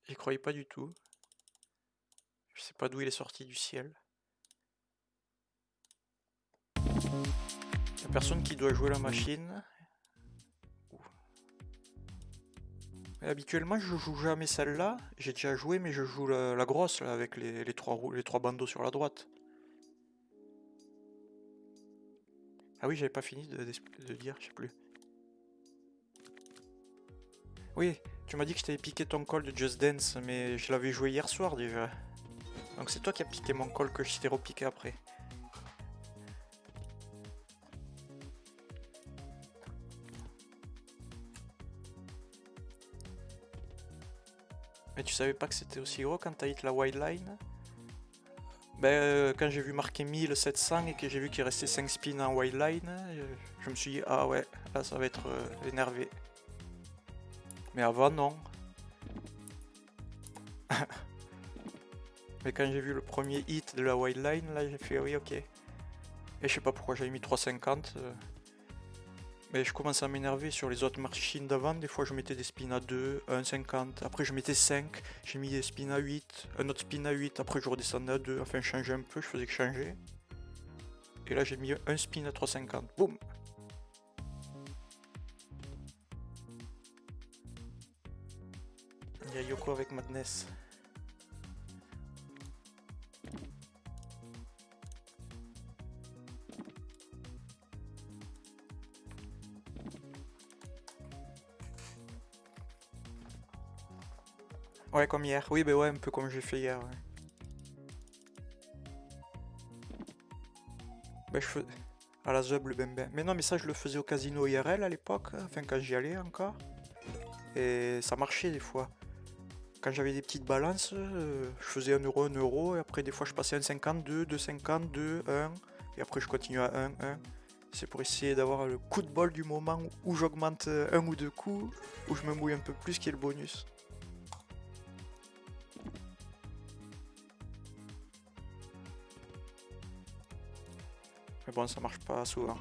J'y croyais pas du tout. Je sais pas d'où il est sorti du ciel. Y'a personne qui doit jouer la machine. Mais habituellement, je joue jamais celle-là. J'ai déjà joué, mais je joue la grosse là, avec les trois bandeaux sur la droite. Ah oui, j'avais pas fini de dire, je sais plus. Oui, tu m'as dit que je t'avais piqué ton call de Just Dance, mais je l'avais joué hier soir déjà. Donc c'est toi qui as piqué mon call que je t'ai repiqué après. Mais tu savais pas que c'était aussi gros quand t'as hit la wildline? Ben, quand j'ai vu marquer 1700 et que j'ai vu qu'il restait 5 spins en wildline, je me suis dit, ah ouais, là ça va être énervé. Mais avant, non. Mais quand j'ai vu le premier hit de la wildline, là j'ai fait oui, ok. Et je sais pas pourquoi j'avais mis 3,50. Mais je commence à m'énerver sur les autres machines d'avant. Des fois je mettais des spins à 2, à 1,50. Après je mettais 5. J'ai mis des spins à 8. Un autre spin à 8. Après je redescendais à 2. Enfin je changeais un peu, je faisais que changer. Et là j'ai mis un spin à 3,50. Boum! Il y a Yoko avec Madness. Ouais, comme hier. Oui, bah ouais, un peu comme j'ai fait hier. Ouais. Bah, je fais... à la Zub le bembin. Mais non, mais ça, je le faisais au casino IRL à l'époque. Enfin, quand j'y allais encore. Et ça marchait des fois. Quand j'avais des petites balances, je faisais 1 euro, 1 euro. Et après, des fois, je passais à 1,50, 2, 2,50, 2, 1. Et après, je continue à 1, 1. C'est pour essayer d'avoir le coup de bol du moment où j'augmente 1 ou 2 coups. Où je me mouille un peu plus, qui est le bonus. Mais bon, ça marche pas souvent.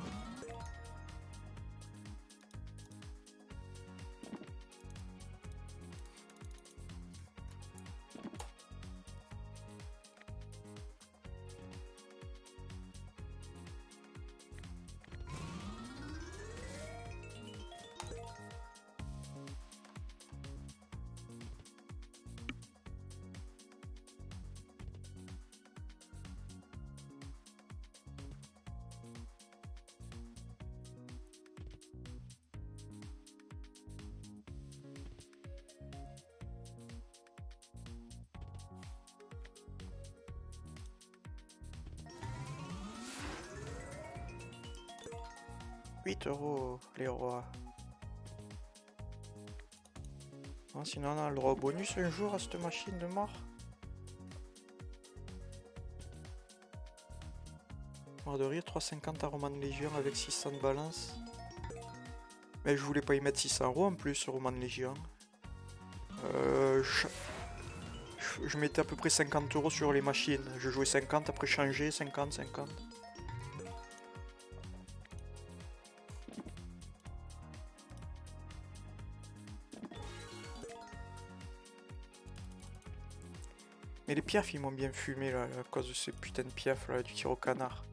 €8 les rois. Non, sinon on a le droit au bonus un jour à cette machine de mort. Mort de rire, 3,50 à Roman Légion avec 600 de balance. Mais je voulais pas y mettre 600 € en plus sur Roman Légion. Je mettais à peu près 50 € sur les machines. Je jouais 50, après changer, 50, 50. Mais les piafs ils m'ont bien fumé là, à cause de ces putains de piafs là, du tir au canard.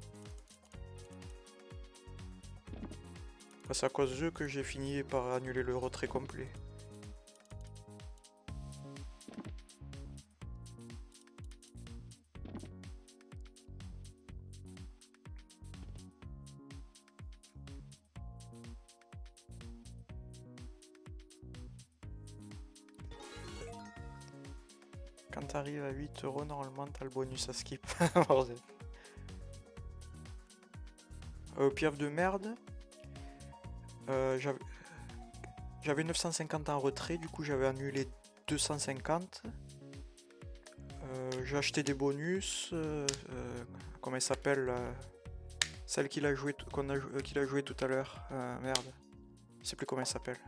C'est à cause d'eux que j'ai fini par annuler le retrait complet. Quand t'arrives à 8 € normalement t'as le bonus à skip. Bordel. Piaf de merde. J'avais 950 en retrait, du coup j'avais annulé 250. J'ai acheté des bonus. Comment elle s'appelle celle qu'il a joué qu'il a joué tout à l'heure. Merde. Je sais plus comment elle s'appelle.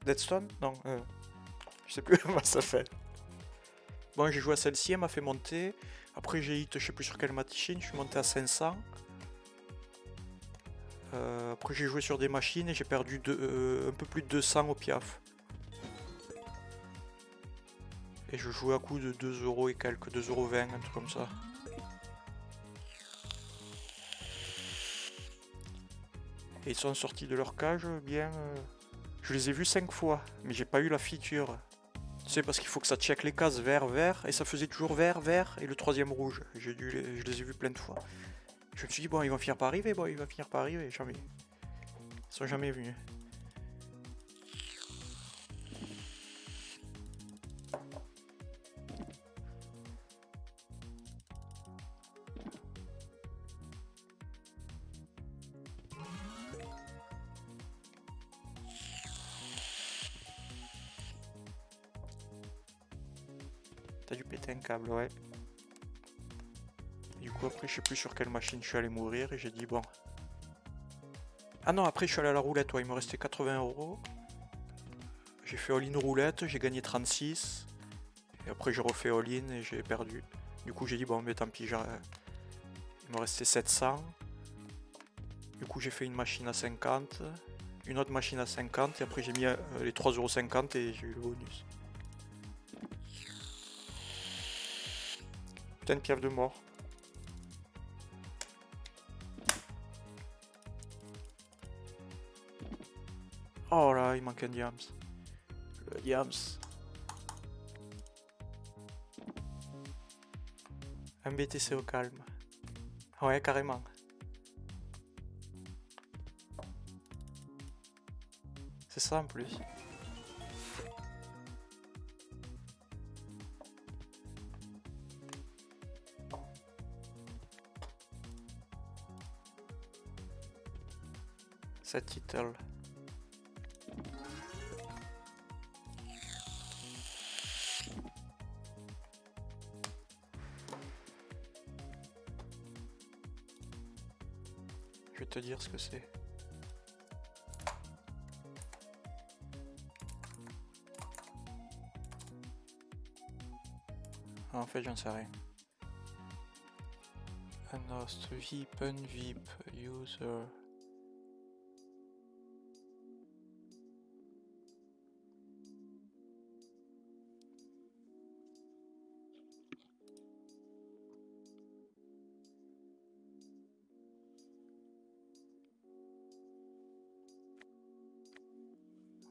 Deadstone? Non. Je sais plus comment ça s'appelle. Bon, j'ai joué à celle-ci, elle m'a fait monter. Après j'ai hit, je sais plus sur quelle machine, je suis monté à 500. Après j'ai joué sur des machines et j'ai perdu un peu plus de 200 au piaf. Et je jouais à coup de 2 € et quelques, 2,20 €, un truc comme ça. Et ils sont sortis de leur cage bien. Je les ai vus 5 fois, mais j'ai pas eu la feature. Tu sais, parce qu'il faut que ça check les cases vert, vert, et ça faisait toujours vert, vert, et le troisième rouge. Je les ai vus plein de fois. Je me suis dit, bon, ils vont finir par arriver, jamais. Ils sont jamais venus. T'as dû péter un câble, ouais. Du coup, après, je sais plus sur quelle machine je suis allé mourir, et j'ai dit, bon. Ah non, après, je suis allé à la roulette, ouais, il me restait 80 €. J'ai fait all-in roulette, j'ai gagné 36. Et après, j'ai refait all-in et j'ai perdu. Du coup, j'ai dit, bon, mais tant pis, il me restait 700. Du coup, j'ai fait une machine à 50, une autre machine à 50, et après, j'ai mis les 3,50 € et j'ai eu le bonus. Putain de piaf de mort. Oh là, il manque un diams. Le diams. Un BTC au calme. Ouais, carrément. C'est ça en plus. Cette title. Je vais te dire ce que c'est. En fait, j'en sais rien. Post VIP, unvip, user.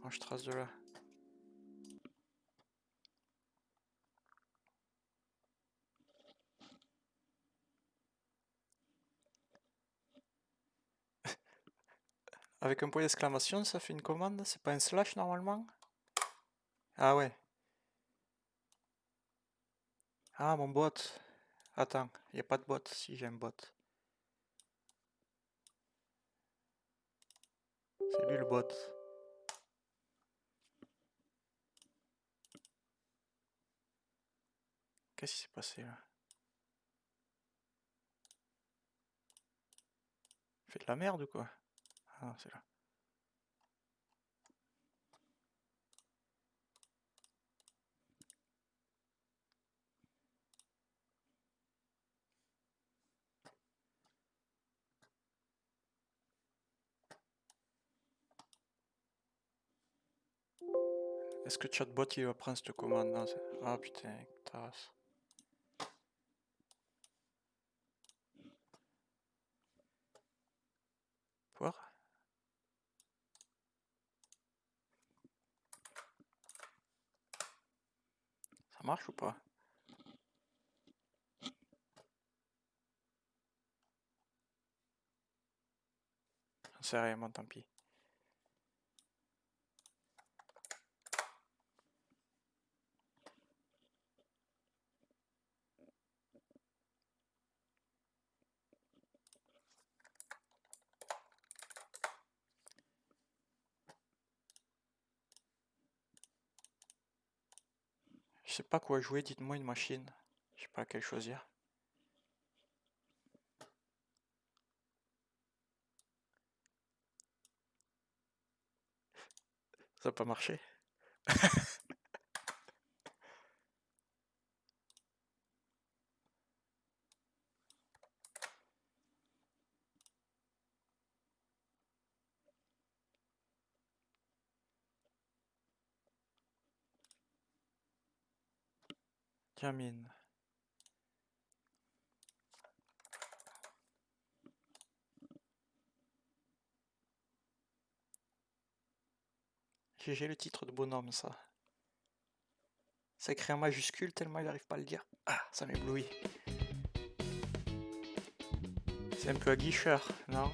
Oh, je trace de là. Avec un point d'exclamation, ça fait une commande? C'est pas un slash normalement? Ah ouais. Ah, mon bot. Attends, il n'y a pas de bot si j'ai un bot. C'est lui le bot. Qu'est-ce qui s'est passé là? Fait de la merde ou quoi? Ah, c'est là. Est-ce que chatbot il va prendre cette commande? Non, ah putain, tasse. Voir? Ça marche ou pas? J'en sais rien, moi, tant pis. Je sais pas quoi jouer, dites-moi une machine. Je sais pas laquelle choisir. Ça n'a pas marché. Termine. GG le titre de bonhomme, ça. C'est écrit en majuscule tellement il n'arrive pas à le dire. Ah, ça m'éblouit. C'est un peu aguicheur, non?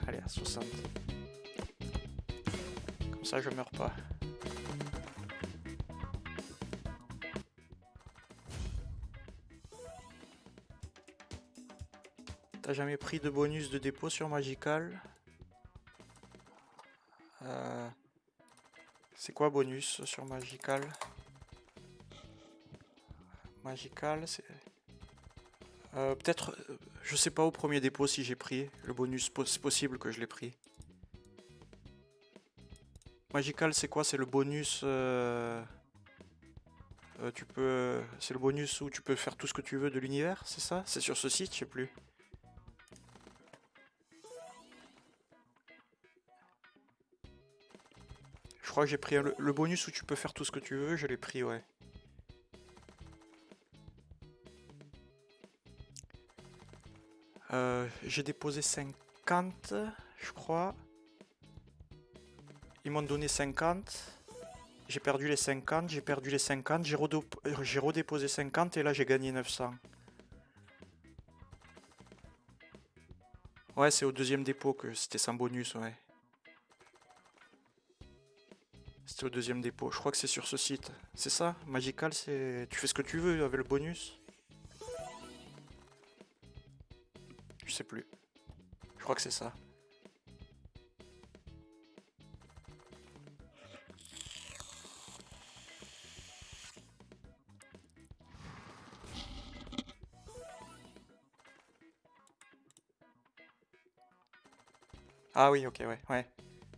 Allez, à 60. Comme ça, je meurs pas. T'as jamais pris de bonus de dépôt sur Magical? C'est quoi bonus sur Magical? Magical, c'est... peut-être... je sais pas au premier dépôt si j'ai pris le bonus. C'est possible que je l'ai pris. Magical, c'est quoi? C'est le bonus... tu peux... C'est le bonus où tu peux faire tout ce que tu veux de l'univers, c'est ça? C'est sur ce site, je sais plus. Je crois que j'ai pris le bonus où tu peux faire tout ce que tu veux, je l'ai pris, ouais. J'ai déposé 50, je crois. Ils m'ont donné 50. J'ai perdu les 50, j'ai perdu les 50, j'ai redéposé 50 et là j'ai gagné 900. Ouais, c'est au deuxième dépôt que c'était sans bonus, ouais. C'était au deuxième dépôt. Je crois que c'est sur ce site. C'est ça, Magical, c'est... Tu fais ce que tu veux avec le bonus. Je sais plus. Je crois que c'est ça. Ah oui, ok, ouais, ouais.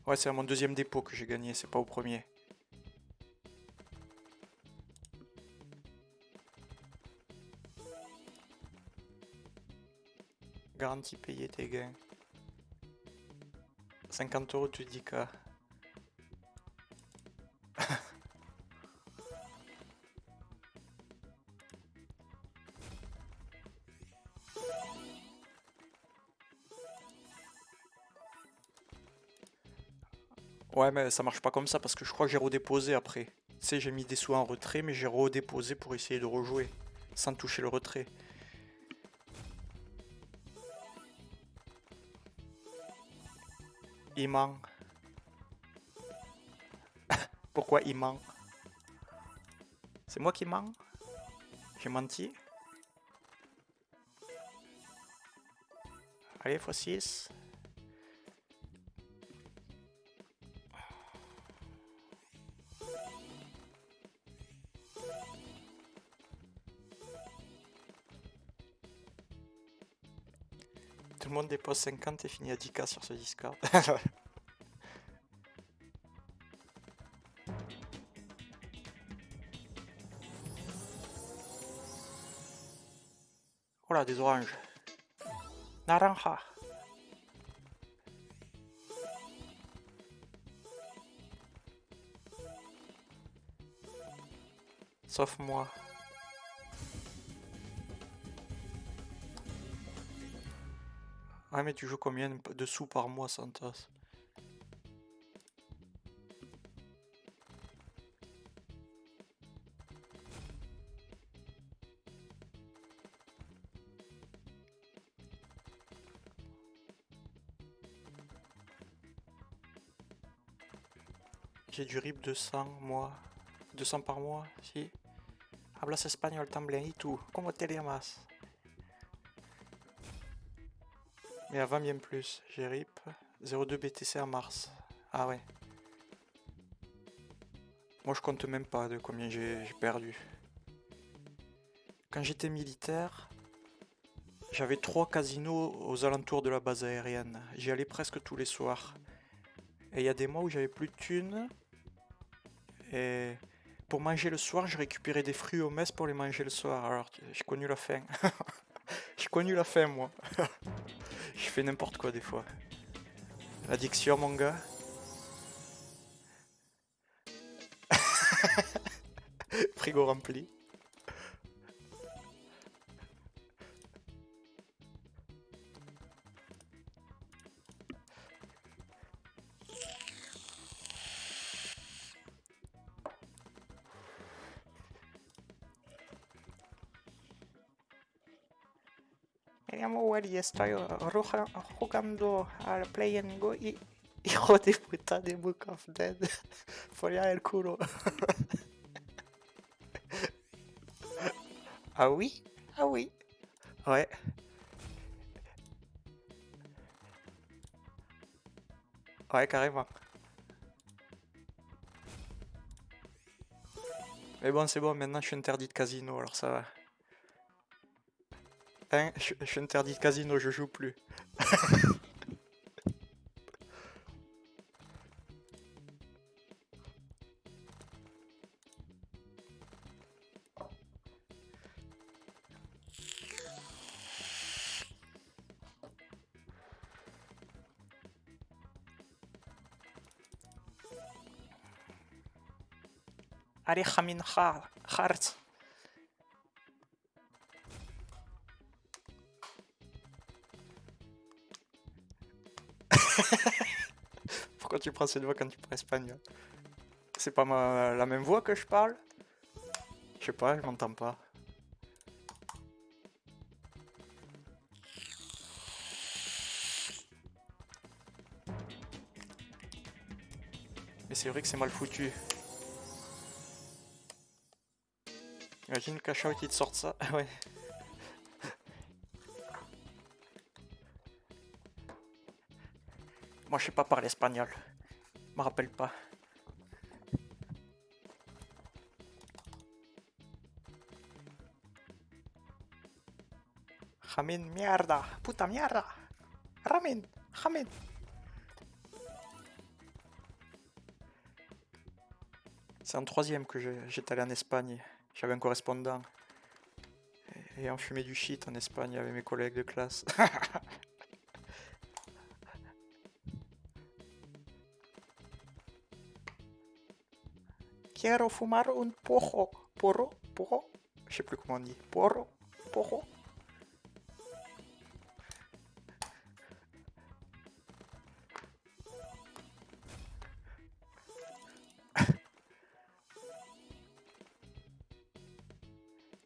Ouais, c'est à mon deuxième dépôt que j'ai gagné, c'est pas au premier. Garantie payer tes gains. 50 € de 10K. Ouais, mais ça marche pas comme ça parce que je crois que j'ai redéposé après. Tu sais, j'ai mis des sous en retrait, mais j'ai redéposé pour essayer de rejouer sans toucher le retrait. Il ment. Pourquoi il ment? C'est moi qui mens? J'ai menti? Allez, x6. Tout le monde dépose 50 et finit à 10K sur ce Discord. Oh là, des oranges. Naranja. Sauf moi. Ouais, mais tu joues combien de sous par mois, Santos? J'ai du RIP 200, moi. 200 par mois, si. Hablas español también, y tú, ¿cómo te llamas? Mais avant bien plus, j'ai RIP 0,2 BTC en mars. Ah ouais. Moi je compte même pas de combien j'ai perdu. Quand j'étais militaire, j'avais 3 casinos aux alentours de la base aérienne. J'y allais presque tous les soirs. Et il y a des mois où j'avais plus de thunes. Et pour manger le soir, je récupérais des fruits au mess pour les manger le soir. Alors j'ai connu la faim. J'ai connu la faim moi. Je fais n'importe quoi des fois. L'addiction mon gars. Frigo rempli. Me llamo Wally, estoy jugando al Play and Go y... Hijo de puta de Book of Dead. Follar el culo. Ah oui? Ah oui. Ouais. Ouais, carrément. Mais bon, c'est bon, maintenant je suis interdit de casino, alors ça va. Hein, je suis interdit de casino, je joue plus. Allez, Khamin Hart. Pourquoi tu prends cette voix quand tu parles espagnol? C'est pas la même voix que je parle? Je sais pas, je m'entends pas. Mais c'est vrai que c'est mal foutu. Imagine Cash-Out il te sorte ça. Ouais. Moi je sais pas parler espagnol. Je me rappelle pas. Ramen mierda. Puta mierda. Ramen. Ramen. C'est en 3ème que j'étais allé en Espagne. J'avais un correspondant. ayant fumé du shit en Espagne avec mes collègues de classe. Quiero fumar un porro. Porro? Porro? Je sais plus comment on dit. Porro? Porro?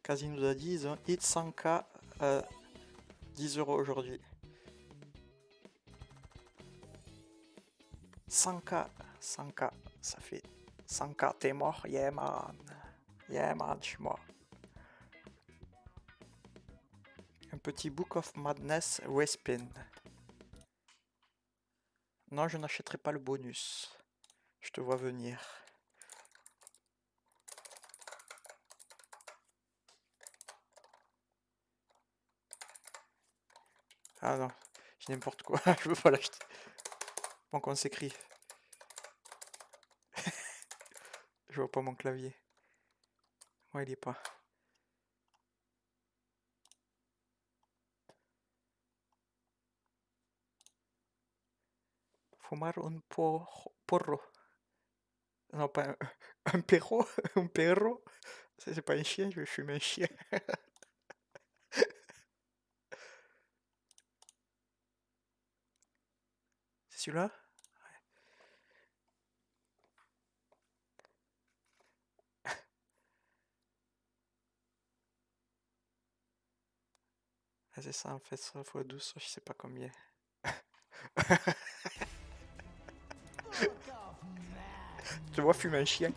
Quasi nous a dit, ils ont hit 100K 10 € aujourd'hui. 100K, 100K, ça fait 100K, t'es mort? Yeah man. Yeah man, je suis mort. Un petit Book of Madness Respin. Non, je n'achèterai pas le bonus. Je te vois venir. Ah non, j'ai n'importe quoi, je veux pas l'acheter. Bon, qu'on s'écrit. Je vois pas mon clavier. Ouais, il est pas. Fumar un porro. Non, pas un perro. Un perro. C'est pas un chien, je vais fumer un chien. C'est celui-là? Ah, c'est ça en fait, ça fois 12, je sais pas combien. Tu vois fumer un chien.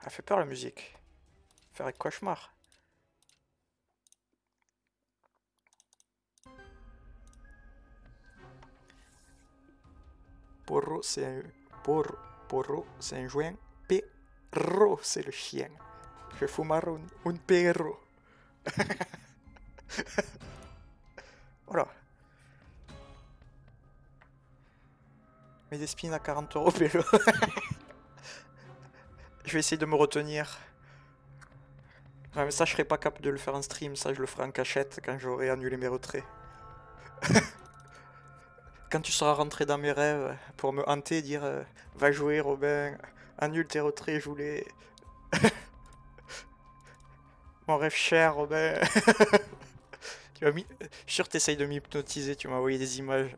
Elle fait peur la musique. Faire un cauchemar. Porro, c'est un... Porro, c'est un joint. Perro, c'est le chien. Je vais fumar un perro. Voilà. Mes des spins à 40 € pélo. Je vais essayer de me retenir. Ouais, mais ça, je serai pas capable de le faire en stream. Ça, je le ferai en cachette quand j'aurai annulé mes retraits. Quand tu seras rentré dans mes rêves pour me hanter et dire va jouer, Robin, annule tes retraits, je voulais. Mon rêve cher, Robin. Je suis sûr que t'essayes de m'hypnotiser. Tu m'as envoyé des images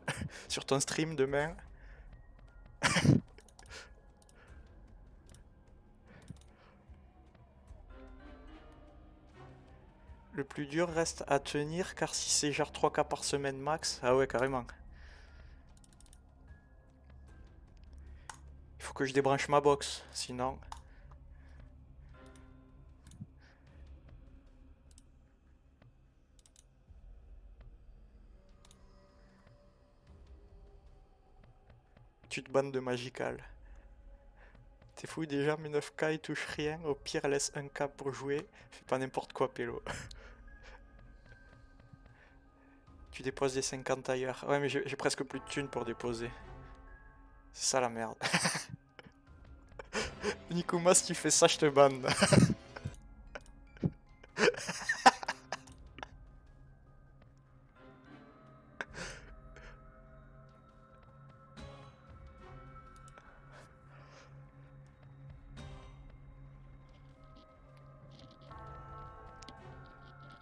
sur ton stream demain. Le plus dur reste à tenir car si c'est genre 3 cas par semaine max, ah ouais carrément. Il faut que je débranche ma box, sinon... Tu te bandes de Magical. T'es fou déjà, mais 9K il touche rien, au pire laisse 1K pour jouer, fais pas n'importe quoi pélo. Tu déposes des 50 ailleurs. Ouais mais j'ai presque plus de thunes pour déposer. C'est ça la merde. Nikuma, si tu fais ça, je te bande.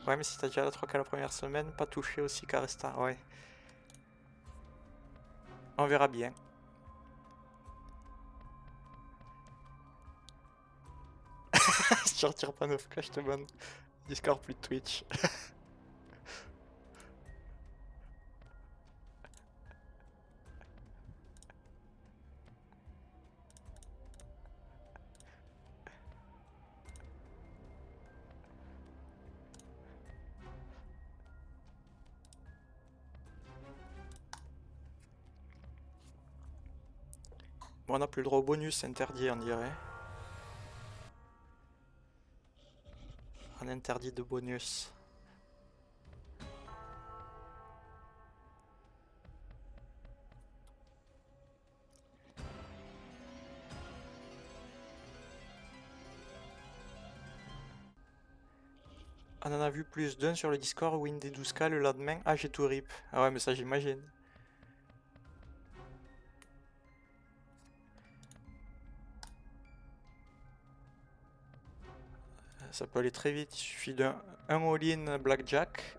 Ouais, mais si t'as déjà 3K la première semaine, pas touché aussi Caresta, ouais. On verra bien. Si tu retires pas 9K, je te bande. Discord plus Twitch. Bon, on n'a plus le droit au bonus, c'est interdit, on dirait. On interdit de bonus. On en a vu plus d'un sur le Discord, win des 12K le lendemain. Ah, j'ai tout rip. Ah ouais, mais ça, j'imagine. Ça peut aller très vite, il suffit d'un all-in blackjack.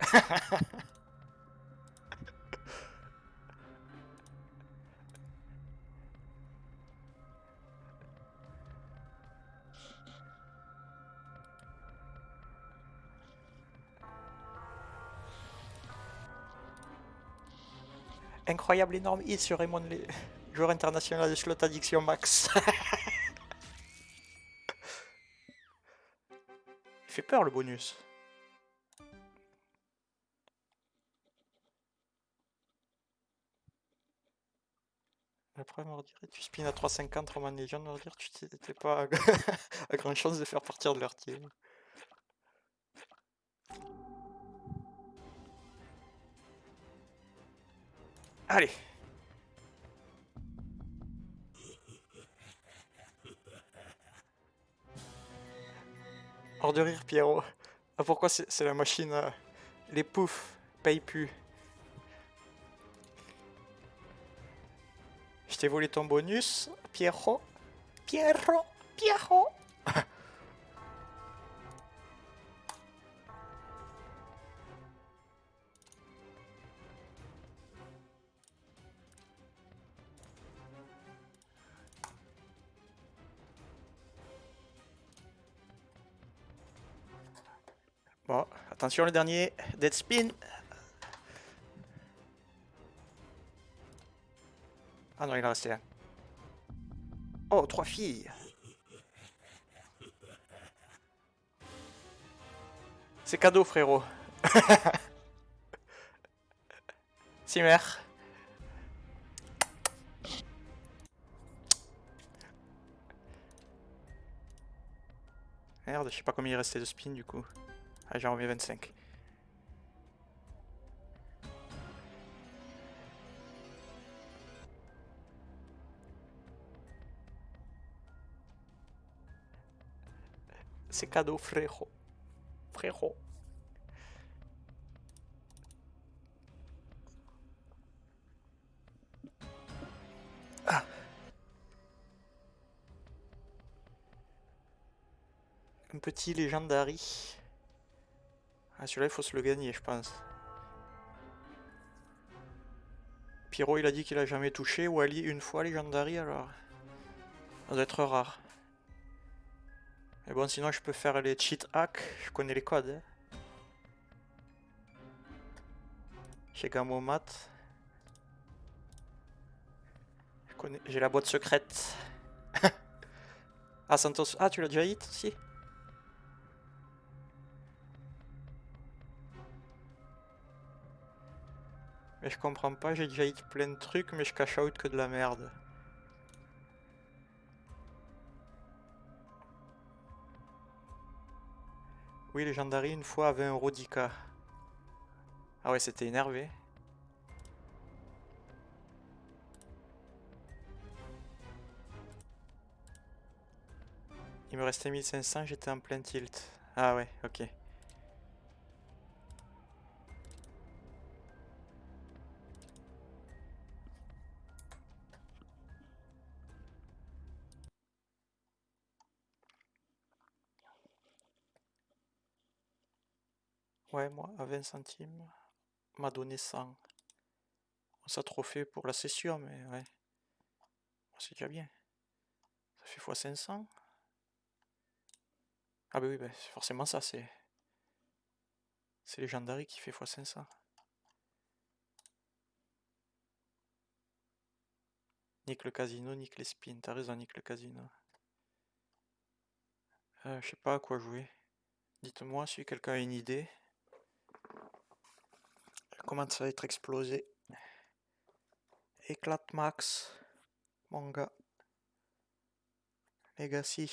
Incroyable énorme hit sur Raymond Lee, joueur international de slot addiction max. Il fait peur le bonus. Après me redire, tu spins à 3,50 Roman Legend, me redire, tu t'étais pas à grande chance de faire partir de leur team. Allez. Hors de rire, Pierrot. Ah, pourquoi c'est la machine les poufs payent plus. Je t'ai volé ton bonus, Pierrot. Pierrot. Pierrot. Bon, attention le dernier. Dead spin. Ah non, il en restait un. Oh, 3 filles. C'est cadeau, frérot. Simmer. Merde, je sais pas combien il restait de spin du coup. Ah, j'ai remis 25. C'est cadeau, frérot. Frérot. Ah. Un petit Legendary. Ah, celui-là, il faut se le gagner, je pense. Pyro, il a dit qu'il a jamais touché. Wally, une fois Legendary, alors. Ça doit être rare. Mais bon, sinon, je peux faire les cheat hacks. Je connais les codes. Hein. Chez Gamomat. J'ai la boîte secrète. Ah, Santos. Ah, tu l'as déjà hit aussi? Mais je comprends pas, j'ai déjà hit plein de trucs, mais je cash out que de la merde. Oui, Legendary, une fois, avait un Rodica. Ah ouais, c'était énervé. Il me restait 1500, j'étais en plein tilt. Ah ouais, ok. Ouais, moi, à 20 centimes, m'a donné 100. Ça trophée pour la session, mais ouais. C'est déjà bien. Ça fait x 500. Ah bah oui, bah, forcément ça, c'est Legendary qui fait x 500. Nique le casino, nique les spins. T'as raison, nique le casino. Je sais pas à quoi jouer. Dites-moi si quelqu'un a une idée. Comment ça va être explosé. Éclate max. Mon gars. Legacy.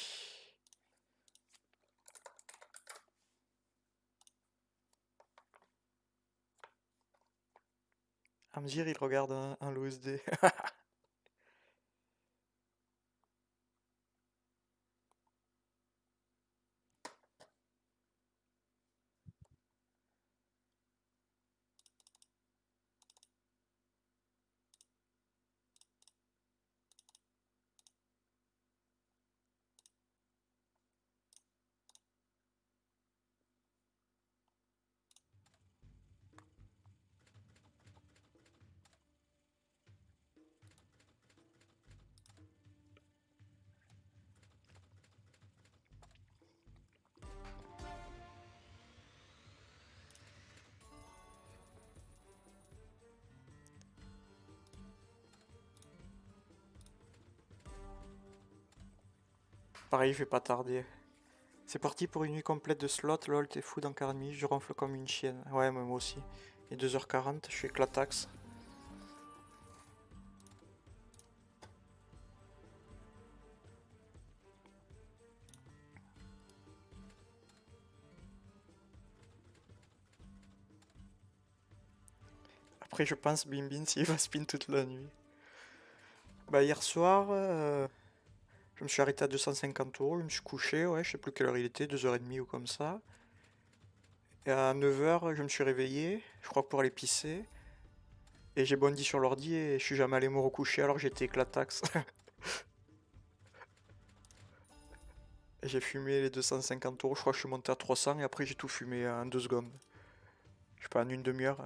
Amzir, il regarde un LOSD. Pareil, je vais pas tarder. C'est parti pour une nuit complète de slot, lol, t'es fou dans 40 je ronfle comme une chienne. Ouais, mais moi aussi. Il est 2h40, je suis éclataxe. Après, je pense Bim Bim s'il va spin toute la nuit. Bah, hier soir, je me suis arrêté à 250 €, je me suis couché, ouais, je sais plus quelle heure il était, 2h30 ou comme ça. Et à 9h, je me suis réveillé, je crois que pour aller pisser. Et j'ai bondi sur l'ordi et je suis jamais allé me recoucher alors que j'étais éclataxe. Et j'ai fumé les 250 €, je crois que je suis monté à 300 et après j'ai tout fumé en 2 secondes. Je sais pas, en une demi-heure.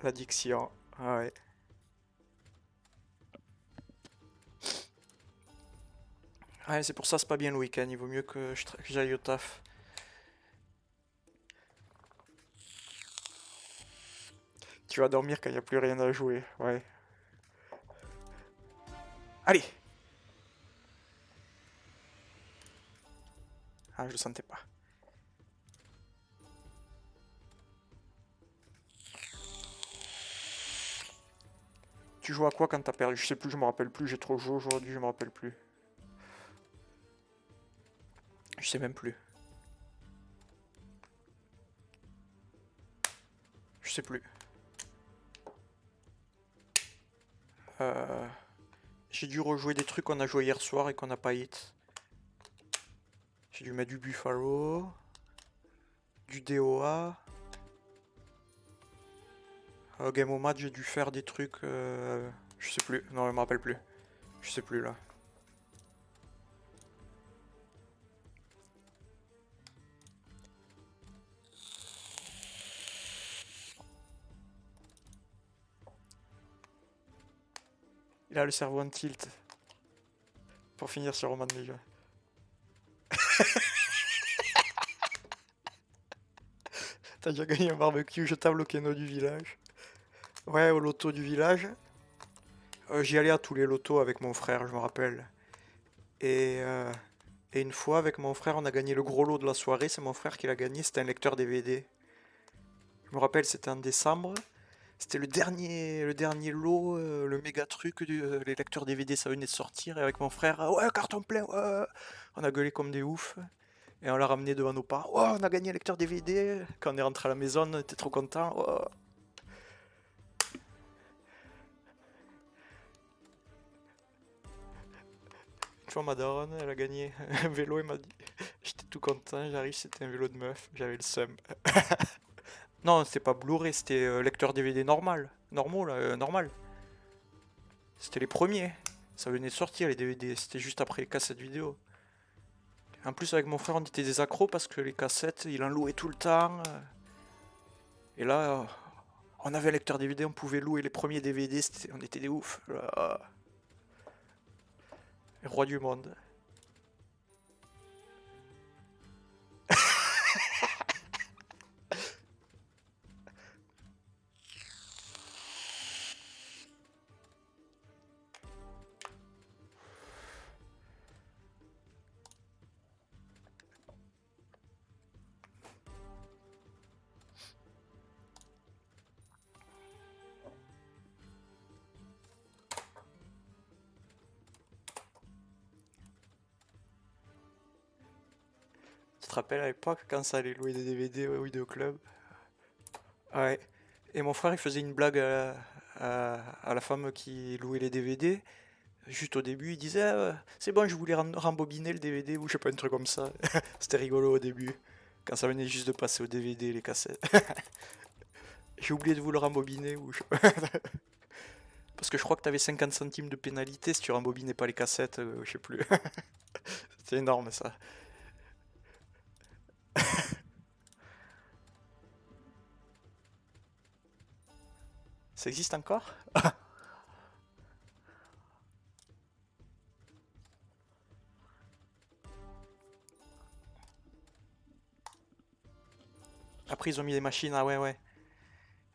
L'addiction, ah ouais. Ouais, c'est pour ça c'est pas bien le week-end, il vaut mieux que que j'aille au taf. Tu vas dormir quand il n'y a plus rien à jouer, ouais. Allez! Ah, je le sentais pas. Tu joues à quoi quand t'as perdu? Je sais plus, je me rappelle plus, j'ai trop joué aujourd'hui, je me rappelle plus. Je sais même plus. Je sais plus. J'ai dû rejouer des trucs qu'on a joué hier soir et qu'on n'a pas hit. J'ai dû mettre du Buffalo, du DOA. Game au match, j'ai dû faire des trucs. Je sais plus. Non, je me rappelle plus. Je sais plus là. Il a le cerveau en tilt. Pour finir sur Roman déjà. T'as déjà gagné un barbecue, je table au Keno du village. Ouais, au loto du village. J'y allais à tous les lotos avec mon frère, je me rappelle. Et une fois, avec mon frère, on a gagné le gros lot de la soirée. C'est mon frère qui l'a gagné, c'était un lecteur DVD. Je me rappelle, c'était en décembre. C'était le dernier lot, le méga truc, les lecteurs DVD, ça venait de sortir. Et avec mon frère, ouais, carton plein, ouais. On a gueulé comme des oufs. Et on l'a ramené devant nos parents. Ouais, on a gagné un lecteur DVD. Quand on est rentré à la maison, on était trop contents. Ouais. Une fois, ma daronne, elle a gagné un vélo, elle m'a dit. J'étais tout content, j'arrive, c'était un vélo de meuf. J'avais le seum. Non, c'était pas Blu-ray, c'était lecteur DVD normal. Normaux, là, normal. C'était les premiers. Ça venait de sortir, les DVD. C'était juste après les cassettes vidéo. En plus, avec mon frère, on était des accros parce que les cassettes, il en louait tout le temps. Et là, on avait un lecteur DVD, on pouvait louer les premiers DVD, on était des oufs. Les rois du monde. Tu te rappelles à l'époque quand ça allait louer des DVD au Vidéo Club? Ouais. Et mon frère, il faisait une blague à la femme qui louait les DVD. Juste au début, il disait c'est bon, je voulais rembobiner le DVD ou je sais pas, un truc comme ça. C'était rigolo au début. Quand ça venait juste de passer au DVD, les cassettes. J'ai oublié de vous le rembobiner ou je... Parce que je crois que t'avais 50 centimes de pénalité si tu rembobinais pas les cassettes, je sais plus. C'était énorme ça. Ça existe encore? Après, ils ont mis des machines, ah ouais, ouais.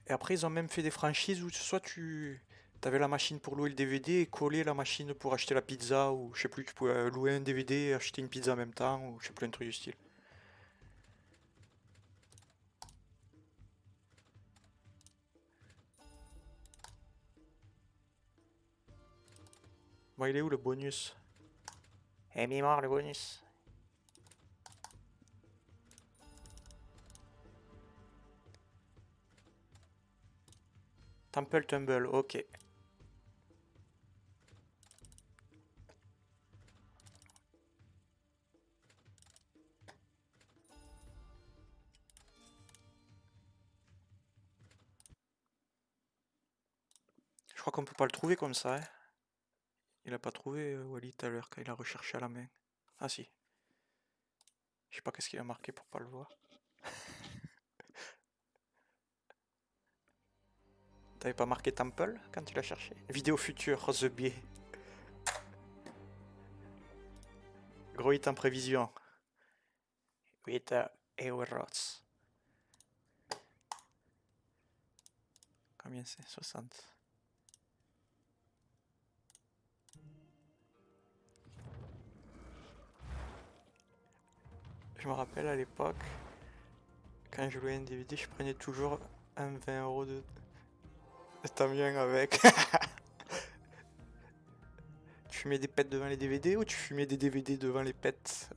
Et après, ils ont même fait des franchises où soit tu T'avais la machine pour louer le DVD et coller la machine pour acheter la pizza, ou je sais plus, tu pouvais louer un DVD et acheter une pizza en même temps, ou je sais plus, un truc du style. Bon, il est où le bonus? Eh, mémoire, le bonus. Temple Tumble, ok. Je crois qu'on peut pas le trouver comme ça, hein. Il a pas trouvé Wally tout à l'heure quand il a recherché à la main. Ah si. Je sais pas qu'est-ce qu'il a marqué pour pas le voir. T'avais pas marqué Temple quand tu l'as cherché? Vidéo future, The Biais. Gros hit en prévision. 8 euros. Combien c'est? 60. Je me rappelle à l'époque, quand je louais un DVD, je prenais toujours un 20 euros de Tamien avec. Tu fumais des pets devant les DVD ou tu fumais des DVD devant les pets?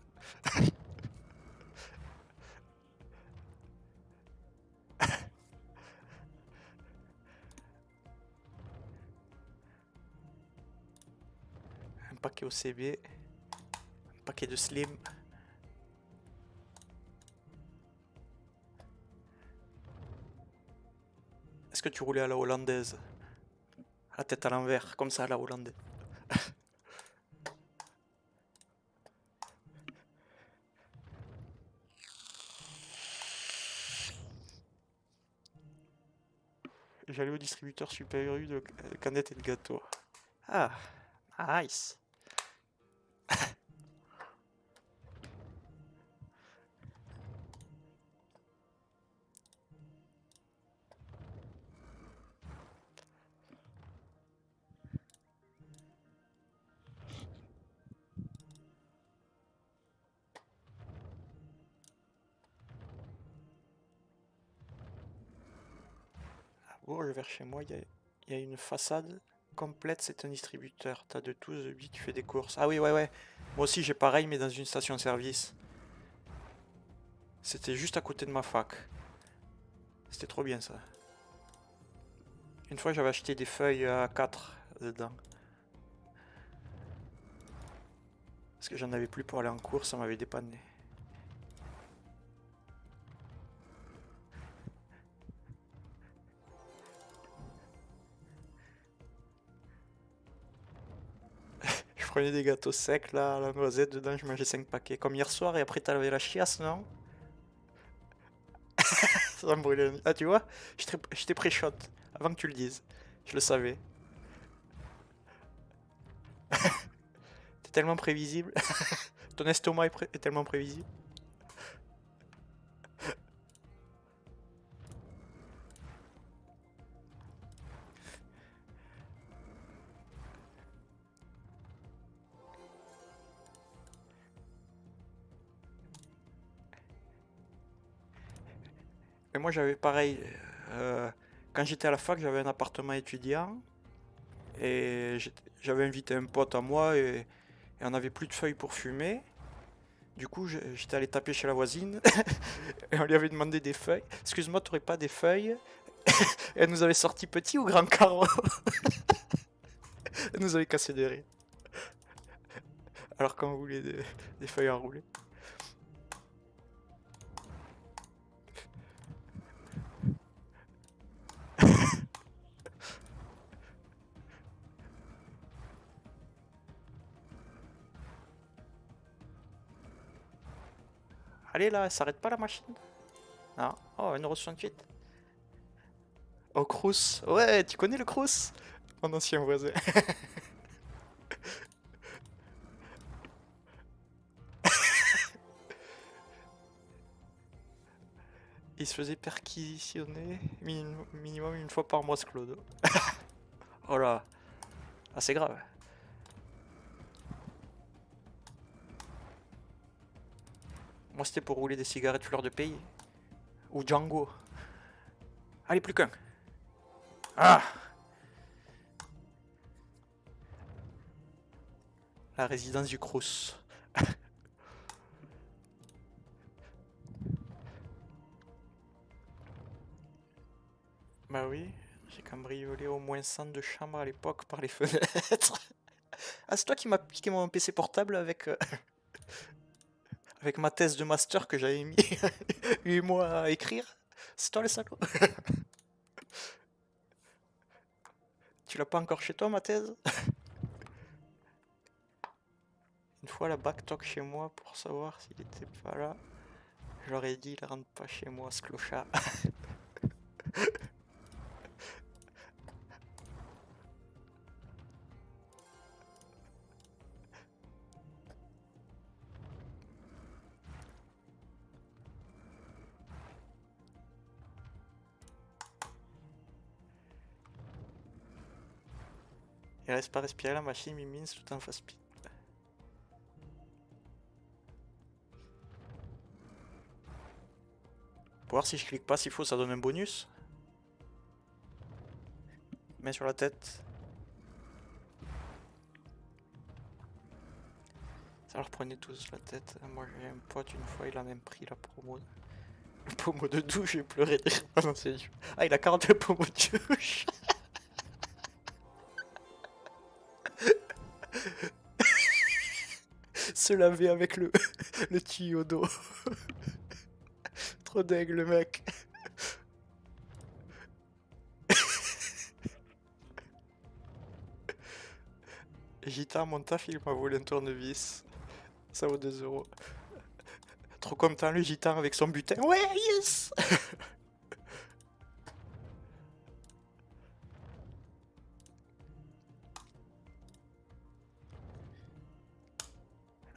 Un paquet OCB, un paquet de Slim. Est-ce que tu roulais à la hollandaise? La tête à l'envers, comme ça à la hollandaise. J'allais au distributeur Super U de canettes et de gâteaux. Ah, nice. À Bourges, vers chez moi, il y a une façade complète, c'est un distributeur. T'as de tout, The Bee, tu fais des courses. Ah oui, ouais, ouais. Moi aussi, j'ai pareil, mais dans une station-service. C'était juste à côté de ma fac. C'était trop bien ça. Une fois, j'avais acheté des feuilles A4 dedans. Parce que j'en avais plus pour aller en cours, ça m'avait dépanné. Je prenais des gâteaux secs là, à la noisette, dedans je mangeais 5 paquets. Comme hier soir, et après t'avais la chiasse, non? Ça me brûlait. Ah, tu vois? Je t'ai pré-shot avant que tu le dises. Je le savais. T'es tellement prévisible. Ton estomac est tellement prévisible. Et moi j'avais pareil. Quand j'étais à la fac, j'avais un appartement étudiant. Et j'avais invité un pote à moi et on n'avait plus de feuilles pour fumer. Du coup, j'étais allé taper chez la voisine et on lui avait demandé des feuilles. Excuse-moi, t'aurais pas des feuilles? Et elle nous avait sorti petit ou grand carreau. Elle nous avait cassé des rires. Alors qu'on voulait des feuilles à rouler. Allez là, elle s'arrête pas la machine. Non. Oh, 1,68€. Oh, Crous. Ouais, tu connais le Crous? Mon ancien voisin. Il se faisait perquisitionner minimum une fois par mois, ce Claude. Oh là. Ah, c'est grave. Moi, c'était pour rouler des cigarettes fleur de pays. Ou Django. Allez, plus qu'un. Ah! La résidence du Crous. Bah oui, j'ai cambriolé au moins 100 de chambres à l'époque par les fenêtres. Ah, c'est toi qui m'as piqué mon PC portable avec, avec ma thèse de master que j'avais mis 8 mois à écrire? C'est toi le salaud? Tu l'as pas encore chez toi, ma thèse? Une fois la bac toque chez moi pour savoir s'il était pas là. Je leur ai dit, il rentre pas chez moi, ce clochard. Il reste pas respirer, la machine m'imminse tout en face speed. Pour voir si je clique pas, s'il faut, ça donne un bonus. Main sur la tête. Ça leur prenait tous la tête. Moi j'ai un pote, une fois, il a même pris la promo. Le pommeau de douche, j'ai pleuré de rire pendant ces jours. Ah, il a 40 pommeaux de douche. Se laver avec le tuyau d'eau. Trop deg le mec. Gitan, mon taf, il m'a volé un tournevis. Ça vaut 2 euros. Trop content le gitan avec son butin. Ouais, yes.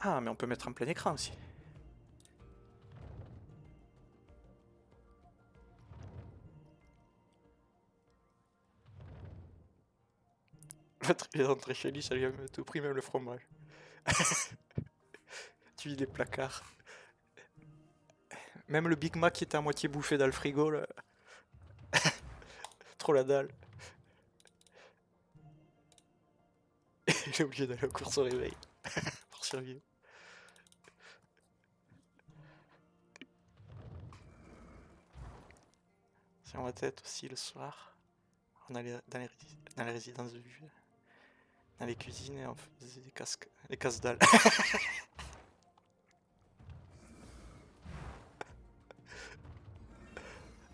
Ah, mais on peut mettre en plein écran aussi. L'autre, il est rentré chez lui, ça lui a mis à tout prix, même le fromage. Tu vis les placards. Même le Big Mac qui était à moitié bouffé dans le frigo, là. Trop la dalle. Il est obligé d'aller aux courses au réveil. Pour survivre. Sur ma tête aussi le soir. On allait dans les résidences de vue. Dans les cuisines et on faisait des casse-dalles.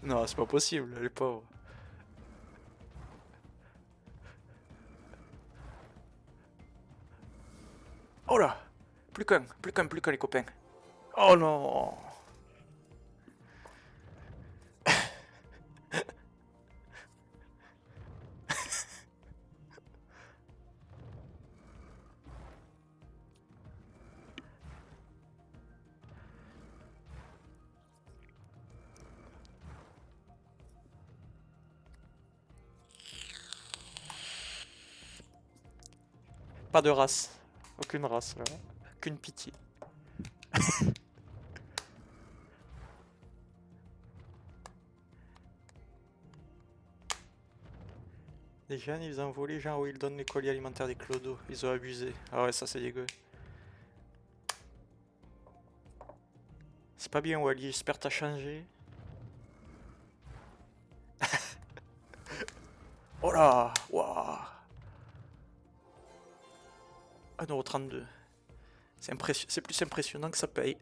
Non, c'est pas possible, les pauvres. Oh là! Plus qu'un les copains. Oh non! Pas de race. Aucune race là. Qu'une pitié. Les jeunes, ils ont volé, genre où ils donnent les colis alimentaires des clodos. Ils ont abusé. Ah ouais, ça c'est dégueu. C'est pas bien, Wally, j'espère t'as changé. Oh là! Waouh! 1,32 €. C'est plus impressionnant que ça paye.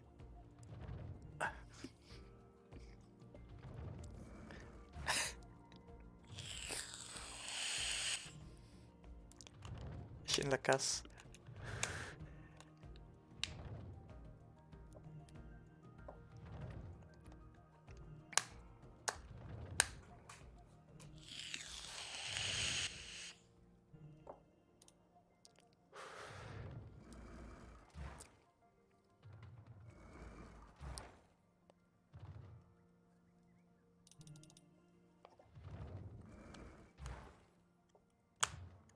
Chien de la casse.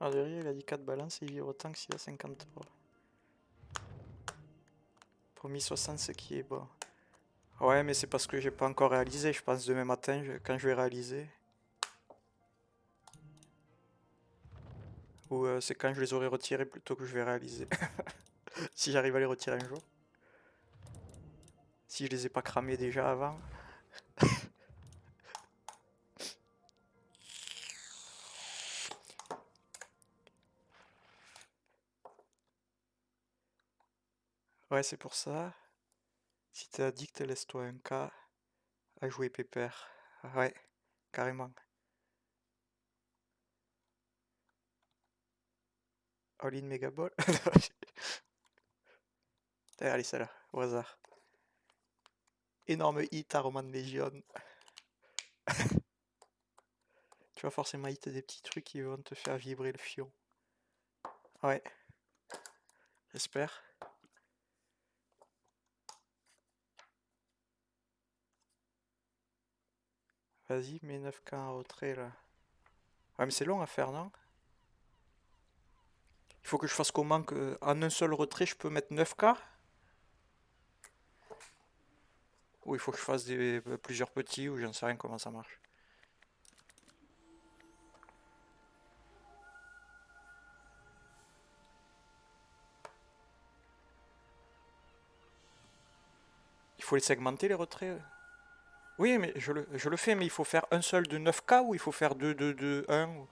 Ah, derrière, il a dit 4 balances et il vire autant que s'il a 53. Pour 1060, ce qui est bon. Ouais, mais c'est parce que j'ai pas encore réalisé. Je pense demain matin, quand je vais réaliser. Ou c'est quand je les aurai retirés plutôt que je vais réaliser. Si j'arrive à les retirer un jour. Si je les ai pas cramés déjà avant. Ouais, c'est pour ça. Si t'es addict, laisse-toi un cas à jouer pépère. Ouais, carrément. All-in Mega Ball. Allez, celle-là, au hasard. Énorme hit à Roman Legion. Tu vas forcément hit des petits trucs qui vont te faire vibrer le fion. Ouais. J'espère. Vas-y, mets 9K en retrait là. Ouais, mais c'est long à faire, non? Il faut que je fasse comment que en un seul retrait je peux mettre 9K? Ou il faut que je fasse plusieurs petits ou j'en sais rien comment ça marche. Il faut les segmenter les retraits. Oui, mais je le fais, mais il faut faire un seul de 9K ou il faut faire 2, 2, 2, 1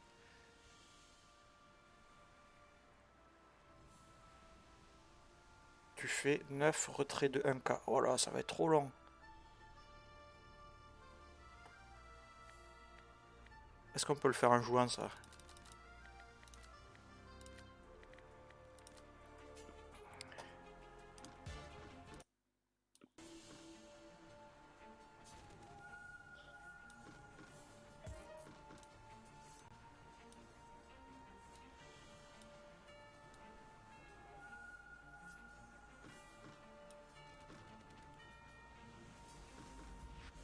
Tu fais 9 retraits de 1K. Oh là, ça va être trop long. Est-ce qu'on peut le faire en jouant ça?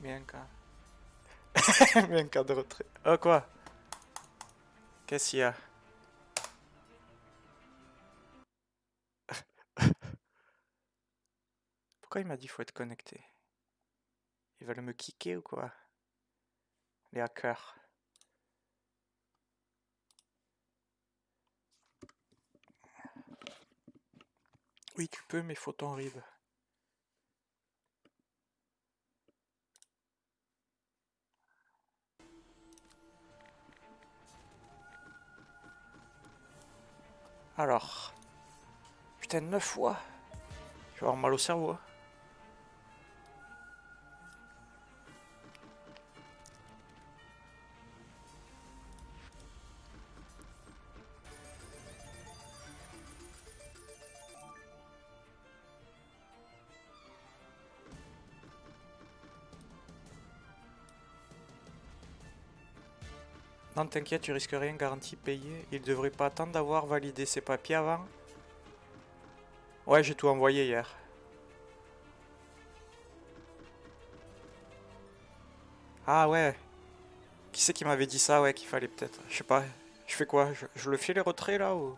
Mais un K. Mais un K de retrait. Oh quoi? Qu'est-ce qu'il y a? Pourquoi il m'a dit faut être connecté? Ils veulent me kicker ou quoi? Les hackers. Oui, tu peux, mais faut ton RIB. Alors. Putain, 9 fois. Je vais avoir mal au cerveau. Non, t'inquiète, tu risques rien, garantie payée. Il devrait pas attendre d'avoir validé ses papiers avant. Ouais, j'ai tout envoyé hier. Ah ouais. Qui c'est qui m'avait dit ça? Ouais, qu'il fallait peut-être. Je sais pas. Je fais quoi? Je le fais les retraits là ou...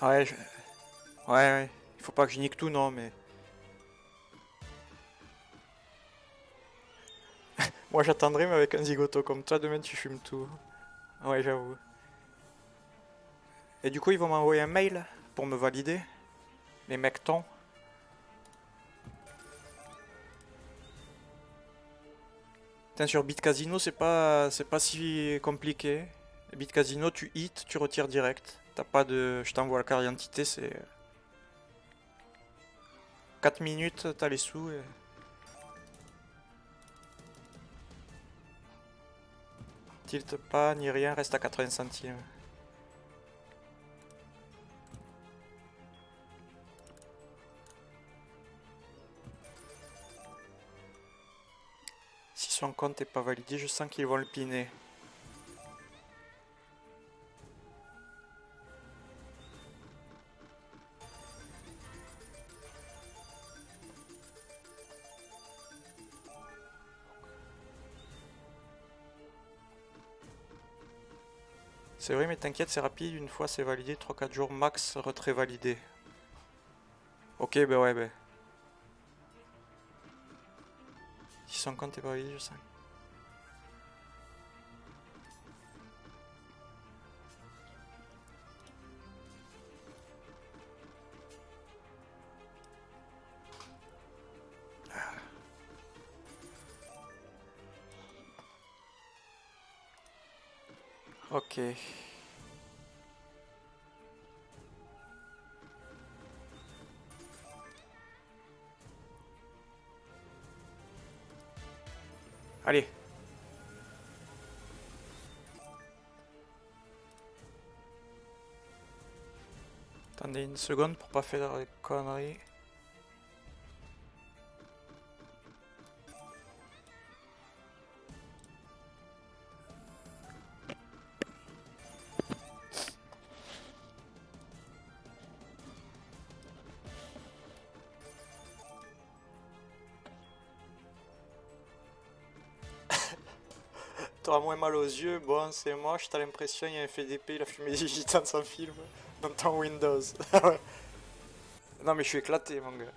Ouais, ouais. Il faut pas que je nique tout, non, mais... Moi j'attendrai, mais avec un zigoto comme toi, demain tu fumes tout. Ouais, j'avoue. Et du coup, ils vont m'envoyer un mail pour me valider. Les mectons. Putain, sur BitCasino, c'est pas si compliqué. BitCasino, tu hits, tu retires direct. T'as pas de... Je t'envoie la carte d'identité, c'est... 4 minutes, t'as les sous et... Tilte pas ni rien, reste à 80 centimes. Si son compte est pas validé, je sens qu'ils vont le piner. C'est vrai, mais t'inquiète, c'est rapide. Une fois c'est validé, 3-4 jours max, retrait validé. Ok, bah ouais, bah. Si son compte est pas validé, je sens. Ok. Allez. Attendez une seconde pour pas faire des conneries. T'auras moins mal aux yeux, bon c'est moche, t'as l'impression il y a un fait d'épée, il a fumé des gitans dans son film, dans ton Windows. Non mais je suis éclaté mon gars.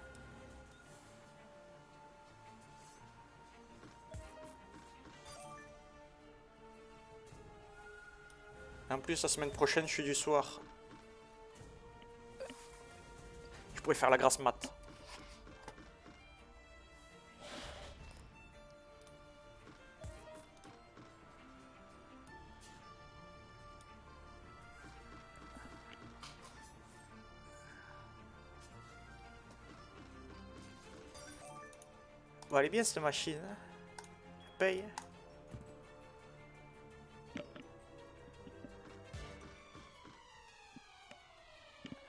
En plus la semaine prochaine je suis du soir. Je pourrais faire la grasse mat. Bon elle est bien cette machine. Hein. Paye.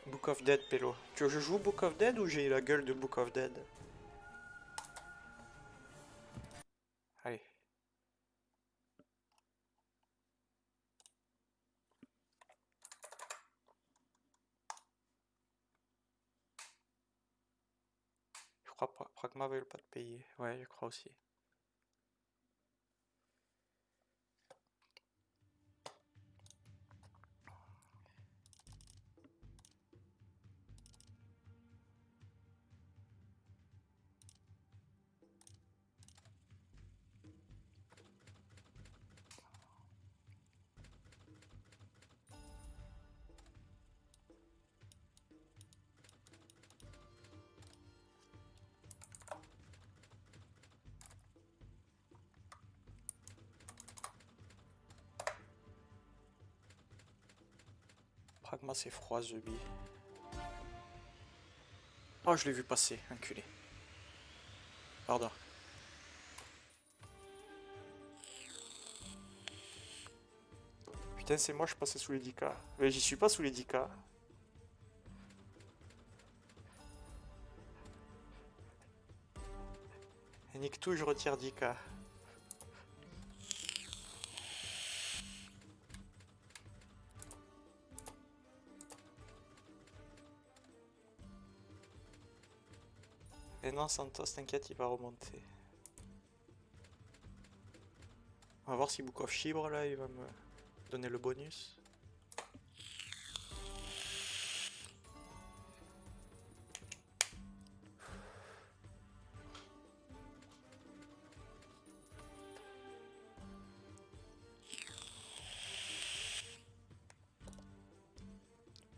Book of Dead, Pélo. Tu veux que je joue Book of Dead ou j'ai la gueule de Book of Dead? Allez. Je crois pas. Pragma veut pas te payer. Ouais, je crois aussi. Pragma c'est froid, Zubi. Oh, je l'ai vu passer, enculé. Pardon. Putain, c'est moi, je passais sous les 10K. Mais j'y suis pas sous les 10K. Et nique tout, je retire 10K. Et non, Santos, t'inquiète, il va remonter. On va voir si Book of Chibre, là, il va me donner le bonus.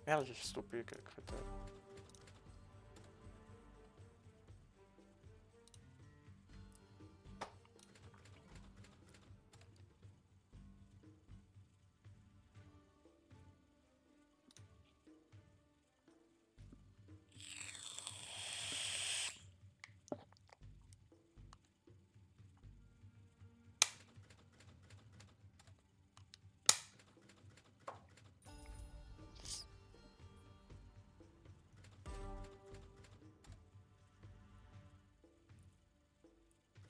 Merde, j'ai stoppé quel crétin.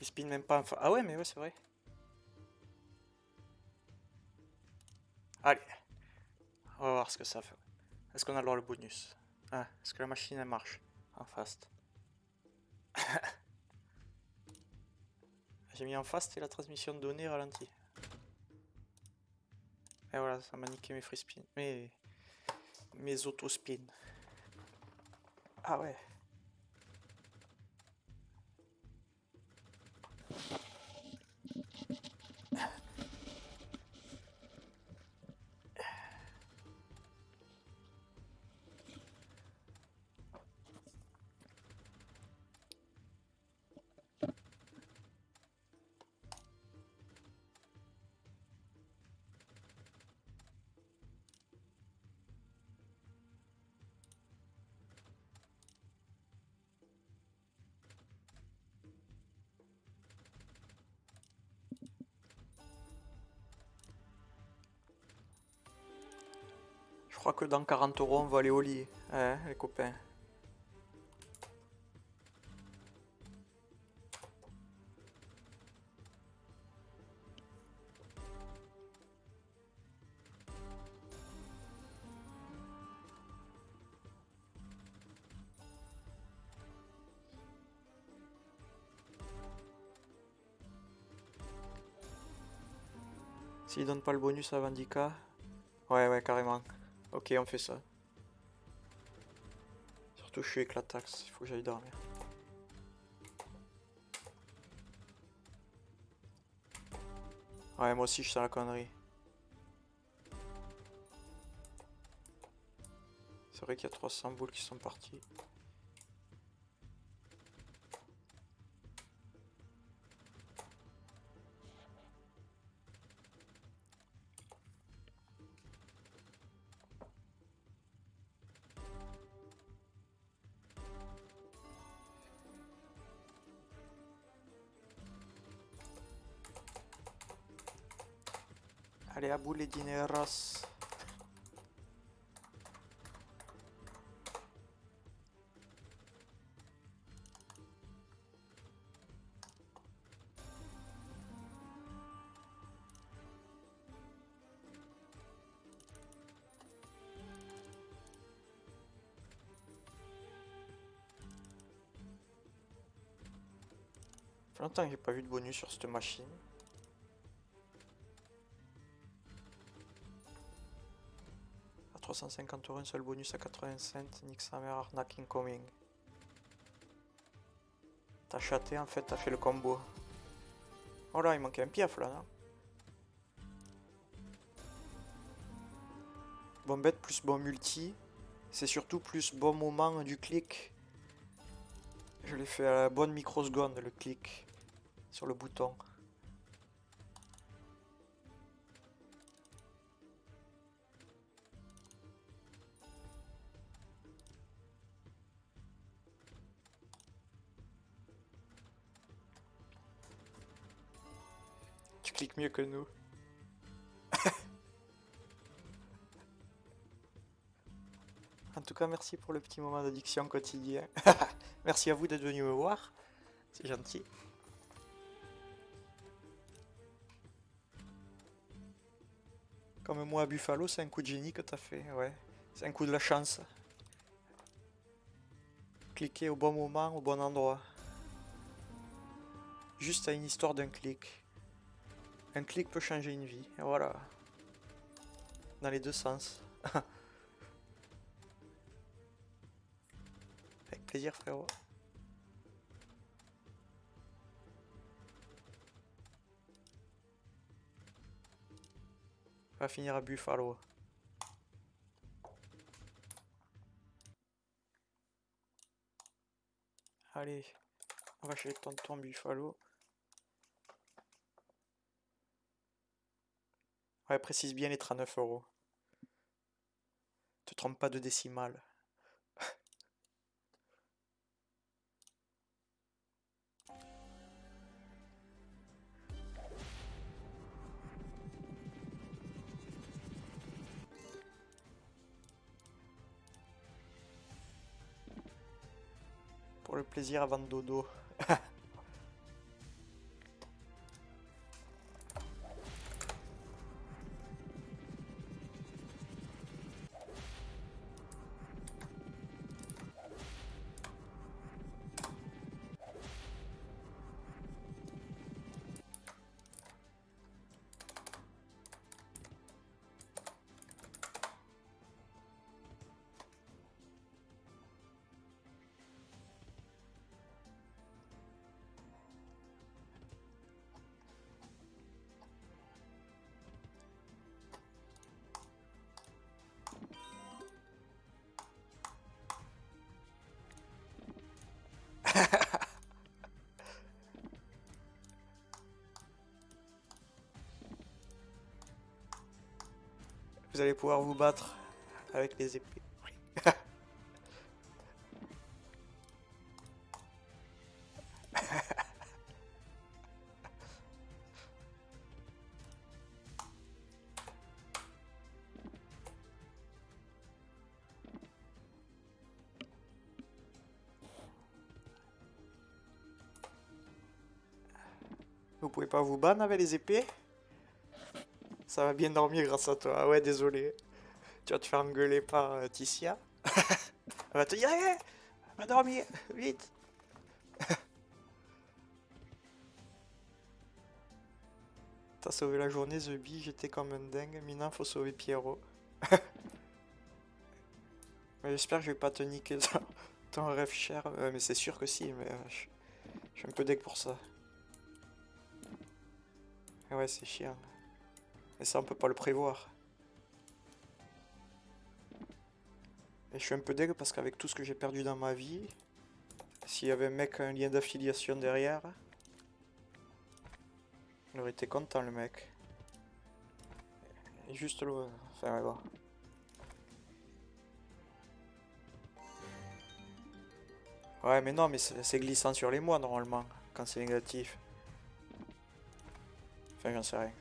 Il spin même pas en face. Ah ouais, mais ouais, c'est vrai. Allez, on va voir ce que ça fait. Est-ce qu'on a alors le bonus? Ah, est-ce que la machine elle marche en fast? J'ai mis en fast et la transmission de données ralentit. Et voilà, ça m'a niqué mes free spin. Mes auto spin. Ah ouais. Je crois que dans 40 euros, on va aller au lit, hein, les copains. S'il donne pas le bonus à Vandika. Ouais, carrément. Ok, on fait ça. Surtout, je suis éclatax, il faut que j'aille dormir. Ouais, moi aussi, je sens la connerie. C'est vrai qu'il y a 300 boules qui sont parties. Allez, à bout les dineros. Ça fait longtemps que j'ai pas vu de bonus sur cette machine. À 350 euros, un seul bonus à 80 cents. Nique sa mère, arnaque incoming. T'as chaté en fait, t'as fait le combo. Oh là, il manquait un piaf là, non? Bon bête plus bon multi. C'est surtout plus bon moment du clic. Je l'ai fait à la bonne microseconde le clic sur le bouton. Tu cliques mieux que nous. En tout cas, merci pour le petit moment d'addiction quotidien. Merci à vous d'être venu me voir. C'est gentil. Comme moi à Buffalo, c'est un coup de génie que t'as fait, ouais. C'est un coup de la chance. Cliquer au bon moment, au bon endroit. Juste à une histoire d'un clic. Un clic peut changer une vie, et voilà. Dans les deux sens. Avec plaisir, frérot. On va finir à Buffalo. Allez, on va chez tonton Buffalo. Ouais, précise bien les 39 euros. Te trompe pas de décimale. Pour le plaisir avant dodo. Vous allez pouvoir vous battre avec les épées. Vous pouvez pas vous ban avec les épées? Ça va bien dormir grâce à toi. Ah ouais, désolé. Tu vas te faire engueuler par Ticia. Elle va te dire, hé, va dormir, vite. T'as sauvé la journée, The Bee, j'étais comme un dingue. Mina, faut sauver Pierrot. Mais j'espère que je vais pas te niquer ton rêve cher. Mais c'est sûr que si, mais je suis un peu deg pour ça. Et ouais, c'est chiant. Et ça, on peut pas le prévoir. Et je suis un peu deg parce qu'avec tout ce que j'ai perdu dans ma vie, s'il y avait un mec, un lien d'affiliation derrière, il aurait été content le mec. Et juste le... Enfin, ouais, bon. Ouais, mais non, mais c'est glissant sur les mois normalement, quand c'est négatif. Enfin, j'en sais rien.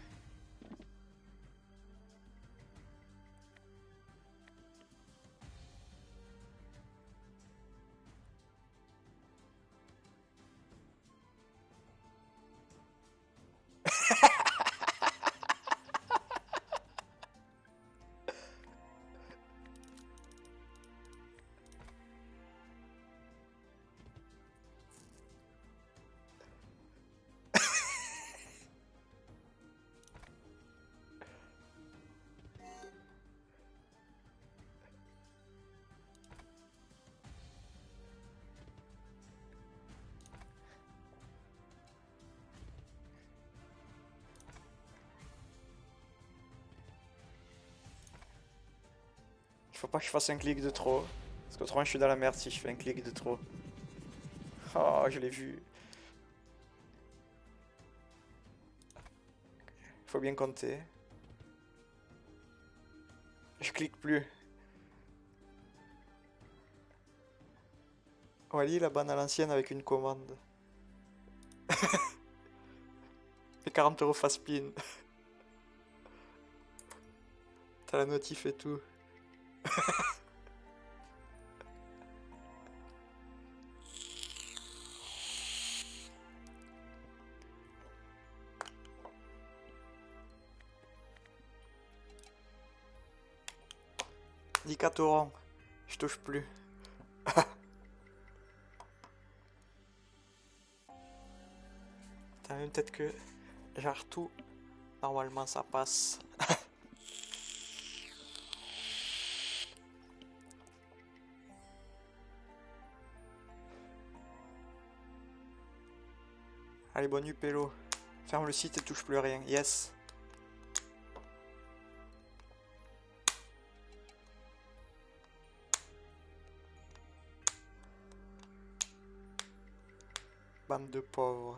Il faut pas que je fasse un clic de trop. Parce qu'autrement je suis dans la merde si je fais un clic de trop. Oh, je l'ai vu. Il faut bien compter. Je clique plus. Wally, la banne à l'ancienne avec une commande. Et 40 euros fast spin. T'as la notif et tout. Dis 4 euros. Je touche plus. T'as une tête que... Genre tout. Normalement ça passe. Allez, bonne nuit, Pélo. Ferme le site et touche plus rien. Yes. Bande de pauvres.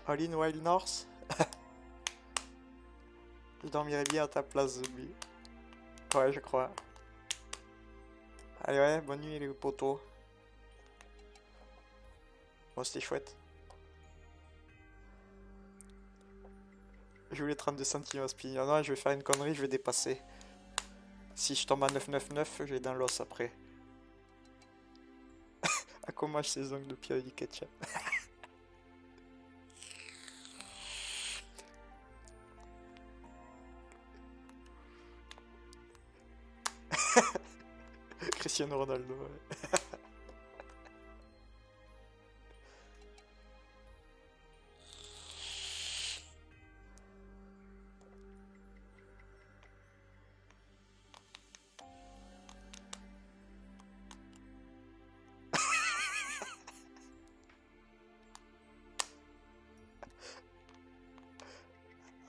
All in Wild North. Je dormirais bien à ta place, Zombie. Ouais, je crois. Allez, ouais, bonne nuit les potos. Bon, c'était chouette. Je voulais 32 centimes à spin. Ah non, je vais faire une connerie, je vais dépasser. Si je tombe à 999, j'ai dans l'os après. À comment je ces ongles de pierre et du ketchup. Cristiano Ronaldo, ouais.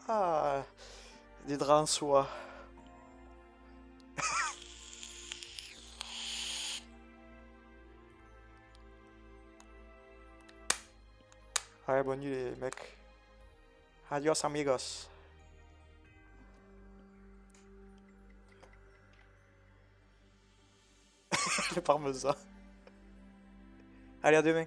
Ah, des draps en soie. Ouais, bonne nuit les mecs. Adios amigos. Le parmesan. Allez, à demain.